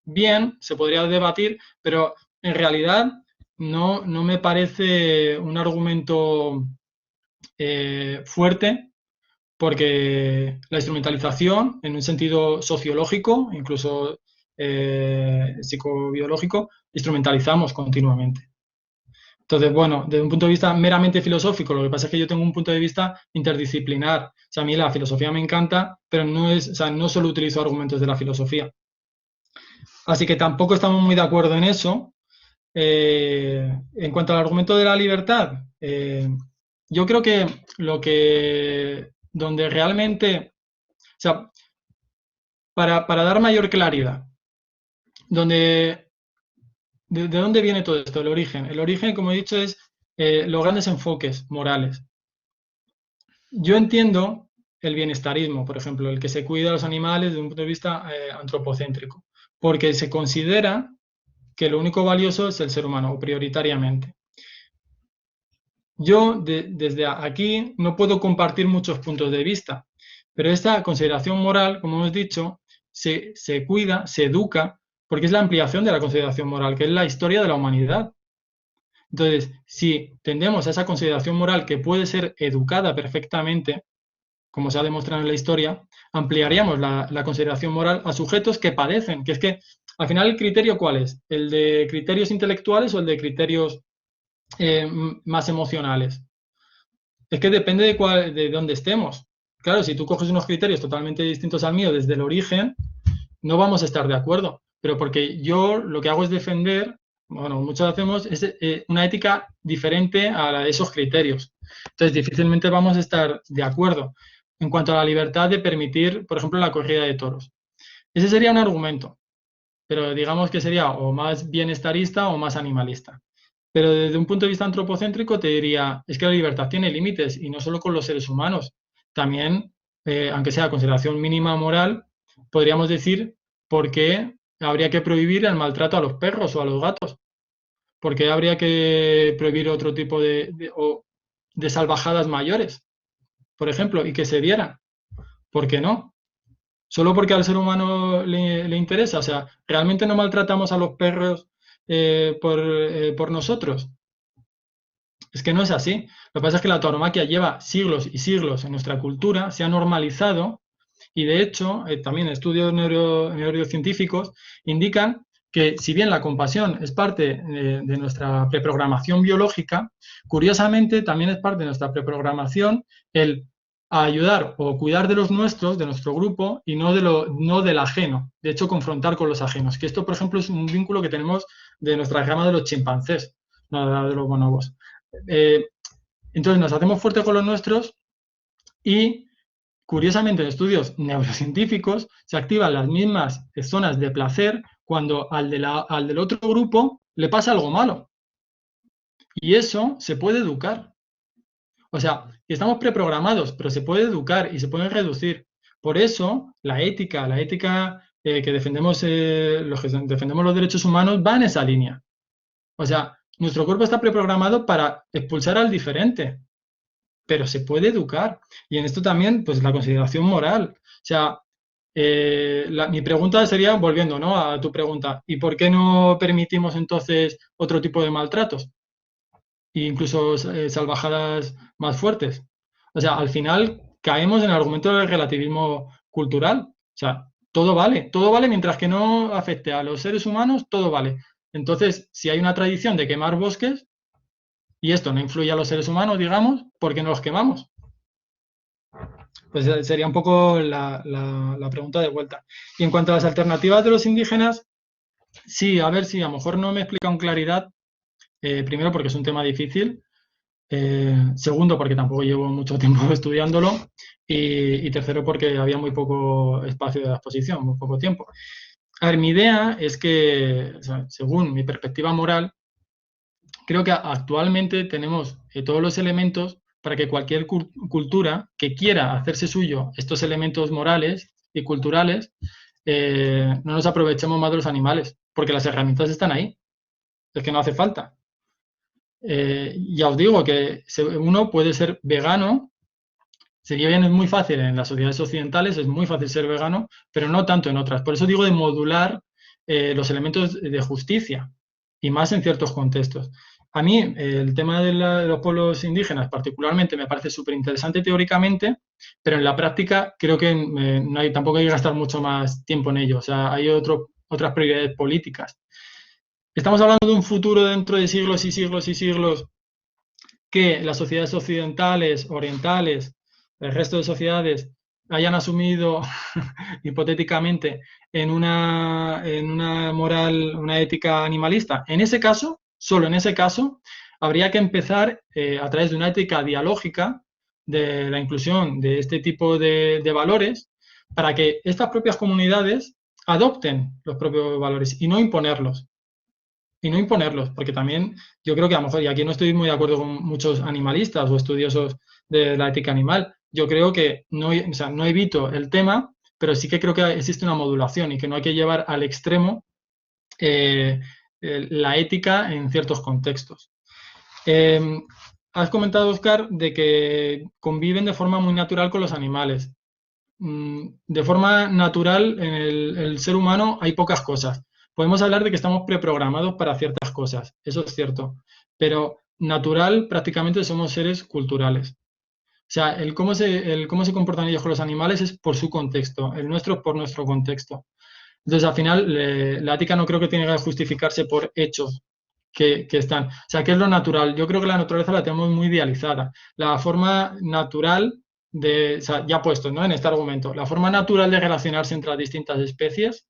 bien, se podría debatir, pero en realidad no me parece un argumento fuerte, porque la instrumentalización, en un sentido sociológico, incluso psicobiológico, instrumentalizamos continuamente. Entonces, bueno, desde un punto de vista meramente filosófico, lo que pasa es que yo tengo un punto de vista interdisciplinar. O sea, a mí la filosofía me encanta, pero no solo utilizo argumentos de la filosofía. Así que tampoco estamos muy de acuerdo en eso. En cuanto al argumento de la libertad, yo creo que donde realmente, o sea, para dar mayor claridad, ¿de dónde viene todo esto? El origen. El origen, como he dicho, es los grandes enfoques morales. Yo entiendo el bienestarismo, por ejemplo, el que se cuida a los animales desde un punto de vista antropocéntrico, porque se considera que lo único valioso es el ser humano, o prioritariamente. Yo desde aquí no puedo compartir muchos puntos de vista, pero esta consideración moral, como hemos dicho, se cuida, se educa, porque es la ampliación de la consideración moral, que es la historia de la humanidad. Entonces, si tendemos a esa consideración moral que puede ser educada perfectamente, como se ha demostrado en la historia, ampliaríamos la consideración moral a sujetos que padecen, que es que al final el criterio ¿cuál es? ¿El de criterios intelectuales o el de criterios más emocionales? Es que depende de dónde estemos. Claro, si tú coges unos criterios totalmente distintos al mío desde el origen, no vamos a estar de acuerdo. Pero porque yo lo que hago es defender, bueno, muchos hacemos, es una ética diferente a la de esos criterios. Entonces, difícilmente vamos a estar de acuerdo en cuanto a la libertad de permitir, por ejemplo, la corrida de toros. Ese sería un argumento, pero digamos que sería o más bienestarista o más animalista. Pero desde un punto de vista antropocéntrico te diría, es que la libertad tiene límites y no solo con los seres humanos. También, aunque sea consideración mínima moral, podríamos decir por qué habría que prohibir el maltrato a los perros o a los gatos. ¿Por qué habría que prohibir otro tipo de salvajadas mayores, por ejemplo, y que se dieran? ¿Por qué no? Solo porque al ser humano le interesa. O sea, ¿realmente no maltratamos a los perros por nosotros? Es que no es así. Lo que pasa es que la tauromaquia lleva siglos y siglos en nuestra cultura, se ha normalizado y de hecho también estudios neurocientíficos indican que si bien la compasión es parte de nuestra preprogramación biológica, curiosamente también es parte de nuestra preprogramación el ayudar o cuidar de los nuestros, de nuestro grupo, y no del ajeno. De hecho, confrontar con los ajenos. Que esto, por ejemplo, es un vínculo que tenemos de nuestra rama de los chimpancés, no de los bonobos. Entonces nos hacemos fuertes con los nuestros y, curiosamente, en estudios neurocientíficos se activan las mismas zonas de placer cuando al del otro grupo le pasa algo malo. Y eso se puede educar. O sea, estamos preprogramados, pero se puede educar y se puede reducir. Por eso, la ética que defendemos los que defendemos los derechos humanos va en esa línea. O sea, nuestro cuerpo está preprogramado para expulsar al diferente, pero se puede educar. Y en esto también, pues la consideración moral. O sea, mi pregunta sería, volviendo, ¿no?, a tu pregunta, ¿y por qué no permitimos entonces otro tipo de maltratos? E incluso salvajadas más fuertes. O sea, al final caemos en el argumento del relativismo cultural. O sea, todo vale mientras que no afecte a los seres humanos, todo vale. Entonces, si hay una tradición de quemar bosques y esto no influye a los seres humanos, digamos, ¿por qué no los quemamos? Pues sería un poco la pregunta de vuelta. Y en cuanto a las alternativas de los indígenas, sí, a ver si a lo mejor no me he explicado con claridad. Primero, porque es un tema difícil. Segundo, porque tampoco llevo mucho tiempo estudiándolo. Y tercero, porque había muy poco espacio de exposición, muy poco tiempo. A ver, mi idea es que, o sea, según mi perspectiva moral, creo que actualmente tenemos todos los elementos para que cualquier cultura que quiera hacerse suyo estos elementos morales y culturales, no nos aprovechemos más de los animales, porque las herramientas están ahí. Es que no hace falta. Ya os digo que uno puede ser vegano. Sería bien, es muy fácil en las sociedades occidentales, es muy fácil ser vegano, pero no tanto en otras. Por eso digo de modular los elementos de justicia, y más en ciertos contextos. A mí el tema de los pueblos indígenas particularmente me parece súper interesante teóricamente, pero en la práctica creo que tampoco hay que gastar mucho más tiempo en ello. O sea, hay otras prioridades políticas. Estamos hablando de un futuro dentro de siglos y siglos y siglos que las sociedades occidentales, orientales, el resto de sociedades hayan asumido hipotéticamente en una moral, una ética animalista. En ese caso, solo en ese caso, habría que empezar a través de una ética dialógica de la inclusión de este tipo de valores para que estas propias comunidades adopten los propios valores y no imponerlos. Y no imponerlos, porque también yo creo que a lo mejor, y aquí no estoy muy de acuerdo con muchos animalistas o estudiosos de la ética animal, yo creo que no evito el tema, pero sí que creo que existe una modulación y que no hay que llevar al extremo la ética en ciertos contextos. Has comentado, Óscar, de que conviven de forma muy natural con los animales. De forma natural, en el ser humano hay pocas cosas. Podemos hablar de que estamos preprogramados para ciertas cosas, eso es cierto, pero natural prácticamente somos seres culturales. O sea, el cómo se comportan ellos con los animales es por su contexto, el nuestro es por nuestro contexto. Entonces, al final, la ética no creo que tenga que justificarse por hechos que están. O sea, ¿qué es lo natural? Yo creo que la naturaleza la tenemos muy idealizada. La forma natural o sea, ya puesto, ¿no? En este argumento, la forma natural de relacionarse entre las distintas especies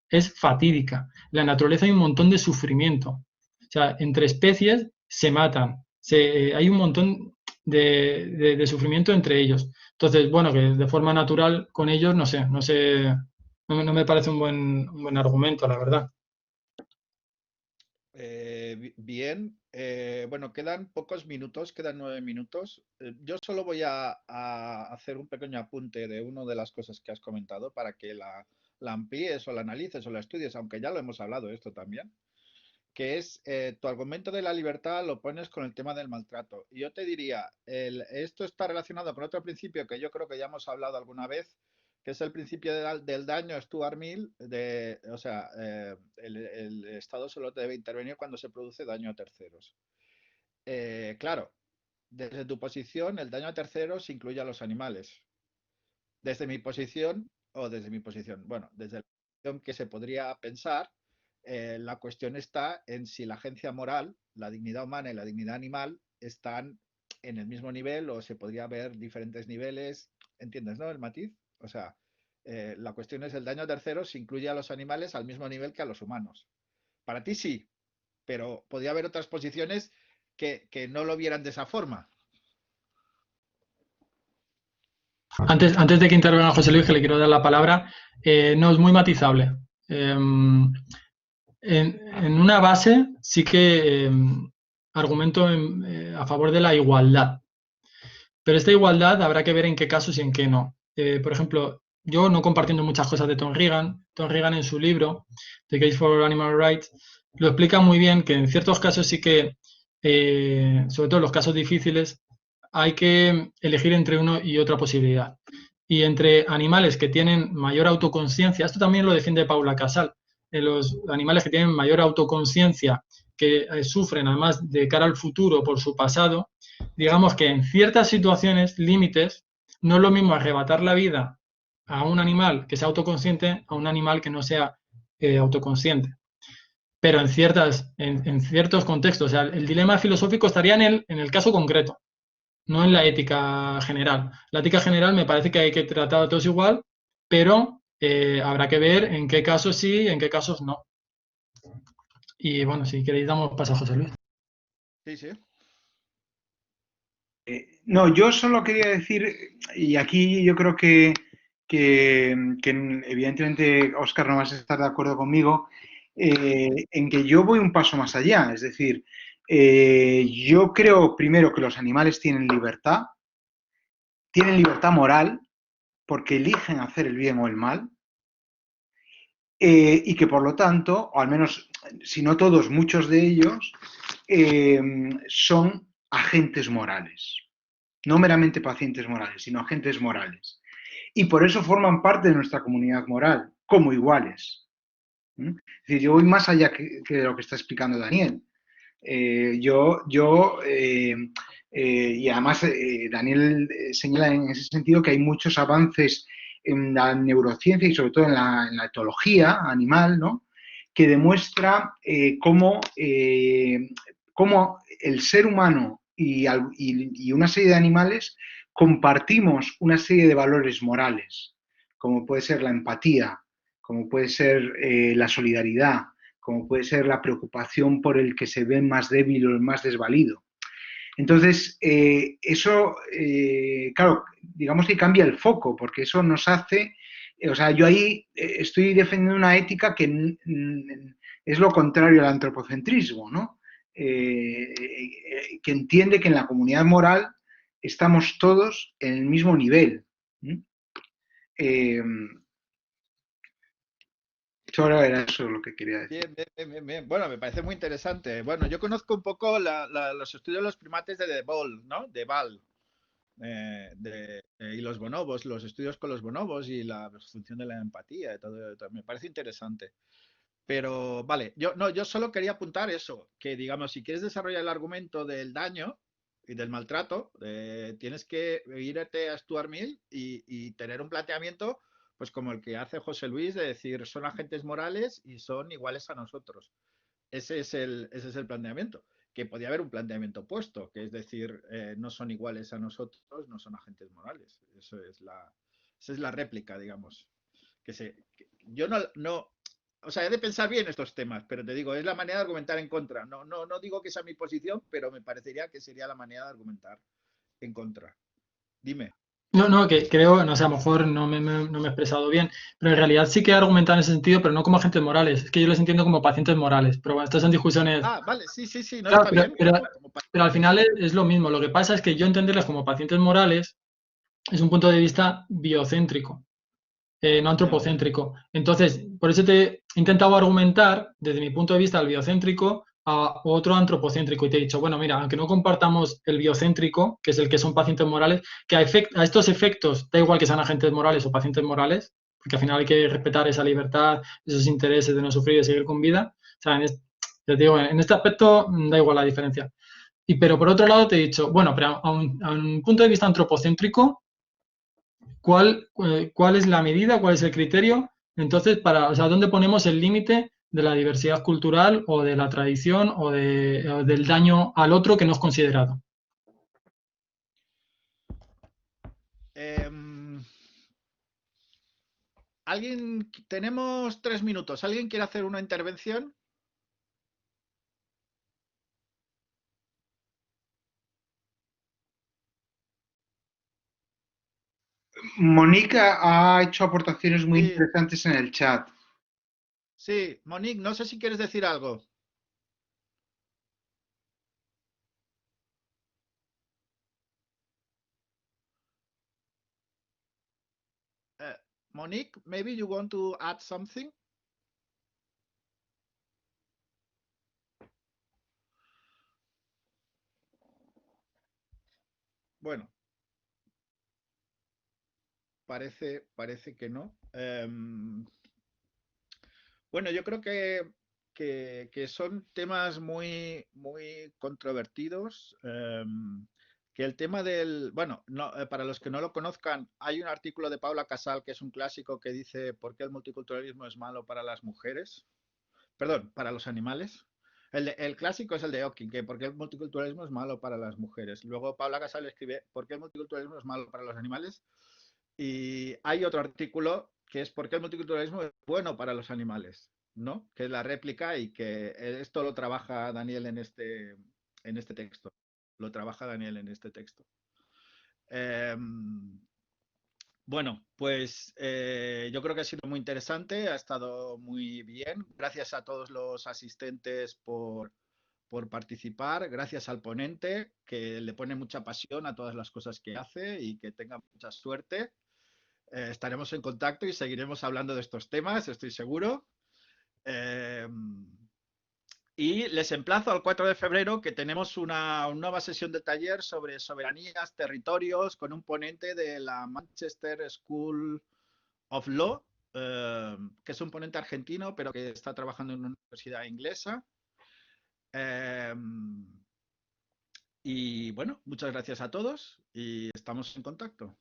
es fatídica. En la naturaleza hay un montón de sufrimiento. O sea, entre especies se matan. Hay un montón de sufrimiento entre ellos. Entonces, bueno, que de forma natural con ellos, no sé, no me parece un buen argumento, la verdad. Bien, bueno, quedan pocos minutos, quedan 9 minutos. Yo solo voy a hacer un pequeño apunte de una de las cosas que has comentado para que la amplíes o la analices o la estudies, aunque ya lo hemos hablado esto también, que es tu argumento de la libertad lo pones con el tema del maltrato. Y yo te diría, esto está relacionado con otro principio que yo creo que ya hemos hablado alguna vez, que es el principio del daño Stuart Mill, o sea, el Estado solo debe intervenir cuando se produce daño a terceros. Claro, desde tu posición, el daño a terceros incluye a los animales. Desde mi posición, bueno, desde la posición que se podría pensar, la cuestión está en si la agencia moral, la dignidad humana y la dignidad animal están en el mismo nivel o se podría ver diferentes niveles. ¿Entiendes, no? El matiz. O sea, la cuestión es el daño a terceros si incluye a los animales al mismo nivel que a los humanos. Para ti sí, pero podría haber otras posiciones que no lo vieran de esa forma. Antes de que intervenga José Luis, que le quiero dar la palabra, no es muy matizable. En una base sí que argumento a favor de la igualdad, pero esta igualdad habrá que ver en qué casos y en qué no. Por ejemplo, yo no compartiendo muchas cosas de Tom Regan en su libro The Case for Animal Rights lo explica muy bien que en ciertos casos sí que, sobre todo en los casos difíciles, hay que elegir entre uno y otra posibilidad. Y entre animales que tienen mayor autoconciencia, esto también lo defiende Paula Casal, los animales que tienen mayor autoconciencia, que sufren además de cara al futuro por su pasado, digamos que en ciertas situaciones, límites, no es lo mismo arrebatar la vida a un animal que sea autoconsciente a un animal que no sea autoconsciente. Pero en ciertos contextos, o sea, el dilema filosófico estaría en el caso concreto, no en la ética general. La ética general me parece que hay que tratar a todos igual, pero habrá que ver en qué casos sí y en qué casos no. Y bueno, si queréis damos paso a José Luis. Sí, sí. No, yo solo quería decir, y aquí yo creo que evidentemente Óscar no vas a estar de acuerdo conmigo, en que yo voy un paso más allá. Es decir, yo creo primero que los animales tienen libertad moral, porque eligen hacer el bien o el mal, y que por lo tanto, o al menos, si no todos, muchos de ellos, son agentes morales. No meramente pacientes morales, sino agentes morales. Y por eso forman parte de nuestra comunidad moral, como iguales. Es decir, yo voy más allá que de lo que está explicando Daniel. Y además Daniel señala en ese sentido que hay muchos avances en la neurociencia y sobre todo en la etología animal, ¿no? Que demuestra cómo el ser humano y una serie de animales compartimos una serie de valores morales, como puede ser la empatía, como puede ser la solidaridad, como puede ser la preocupación por el que se ve más débil o el más desvalido. Entonces, eso, claro, digamos que cambia el foco, porque eso nos hace, o sea, yo ahí estoy defendiendo una ética que es lo contrario al antropocentrismo, ¿no? Que entiende que en la comunidad moral estamos todos en el mismo nivel. Solo era eso lo que quería decir. Bien. Bueno, me parece muy interesante. Bueno, yo conozco un poco los estudios de los primates de De Waal, ¿no? De Waal. Y los bonobos, los estudios con los bonobos y la función de la empatía y todo. Me parece interesante. Pero vale, yo solo quería apuntar eso, que digamos, si quieres desarrollar el argumento del daño y del maltrato, tienes que irte a Stuart Mill y tener un planteamiento, pues como el que hace José Luis, de decir, son agentes morales y son iguales a nosotros. ese es el planteamiento. Que podía haber un planteamiento opuesto, que es decir, no son iguales a nosotros, no son agentes morales. Esa es la réplica, digamos. Yo o sea, he de pensar bien estos temas, pero te digo, es la manera de argumentar en contra. No digo que sea mi posición, pero me parecería que sería la manera de argumentar en contra. Dime. No, que creo, no sé, a lo mejor no me he expresado bien, pero en realidad sí que he argumentado en ese sentido, pero no como agentes morales. Es que yo les entiendo como pacientes morales. Pero bueno, estas son discusiones. Ah, vale, sí, no Claro, está bien. pero al final es lo mismo. Lo que pasa es que yo entenderles como pacientes morales es un punto de vista biocéntrico, no antropocéntrico. Entonces, por eso te he intentado argumentar desde mi punto de vista el biocéntrico a otro antropocéntrico. Y te he dicho, bueno, mira, aunque no compartamos el biocéntrico, que es el que son pacientes morales, que a estos efectos, da igual que sean agentes morales o pacientes morales, porque al final hay que respetar esa libertad, esos intereses de no sufrir y de seguir con vida. O sea, te digo, en este aspecto da igual la diferencia. Pero por otro lado te he dicho, bueno, pero a un punto de vista antropocéntrico, ¿cuál es la medida, cuál es el criterio? Entonces, o sea, ¿dónde ponemos el límite de la diversidad cultural o de la tradición o del daño al otro que no es considerado? Tenemos 3 minutos. ¿Alguien quiere hacer una intervención? Mónica ha hecho aportaciones muy Sí, interesantes en el chat. sí. Monique, no sé si quieres decir algo. Monique, maybe you want to add something? Bueno, parece que no. Bueno, yo creo que son temas muy, muy controvertidos. Que el tema bueno, para los que no lo conozcan, hay un artículo de Paula Casal que es un clásico que dice ¿por qué el multiculturalismo es malo para las mujeres? Perdón, para los animales. El clásico es el de Ocking, que ¿por qué el multiculturalismo es malo para las mujeres? Luego Paula Casal escribe ¿por qué el multiculturalismo es malo para los animales? Y hay otro artículo que es ¿por qué el multiculturalismo es bueno para los animales? ¿No? Que es la réplica y que esto lo trabaja Daniel en este texto. Lo trabaja Daniel en este texto. Bueno, pues yo creo que ha sido muy interesante, ha estado muy bien. Gracias a todos los asistentes por participar, gracias al ponente que le pone mucha pasión a todas las cosas que hace y que tenga mucha suerte. Estaremos en contacto y seguiremos hablando de estos temas, estoy seguro. Y les emplazo al 4 de febrero que tenemos una nueva sesión de taller sobre soberanías, territorios, con un ponente de la Manchester School of Law, que es un ponente argentino, pero que está trabajando en una universidad inglesa. Y bueno, muchas gracias a todos y estamos en contacto.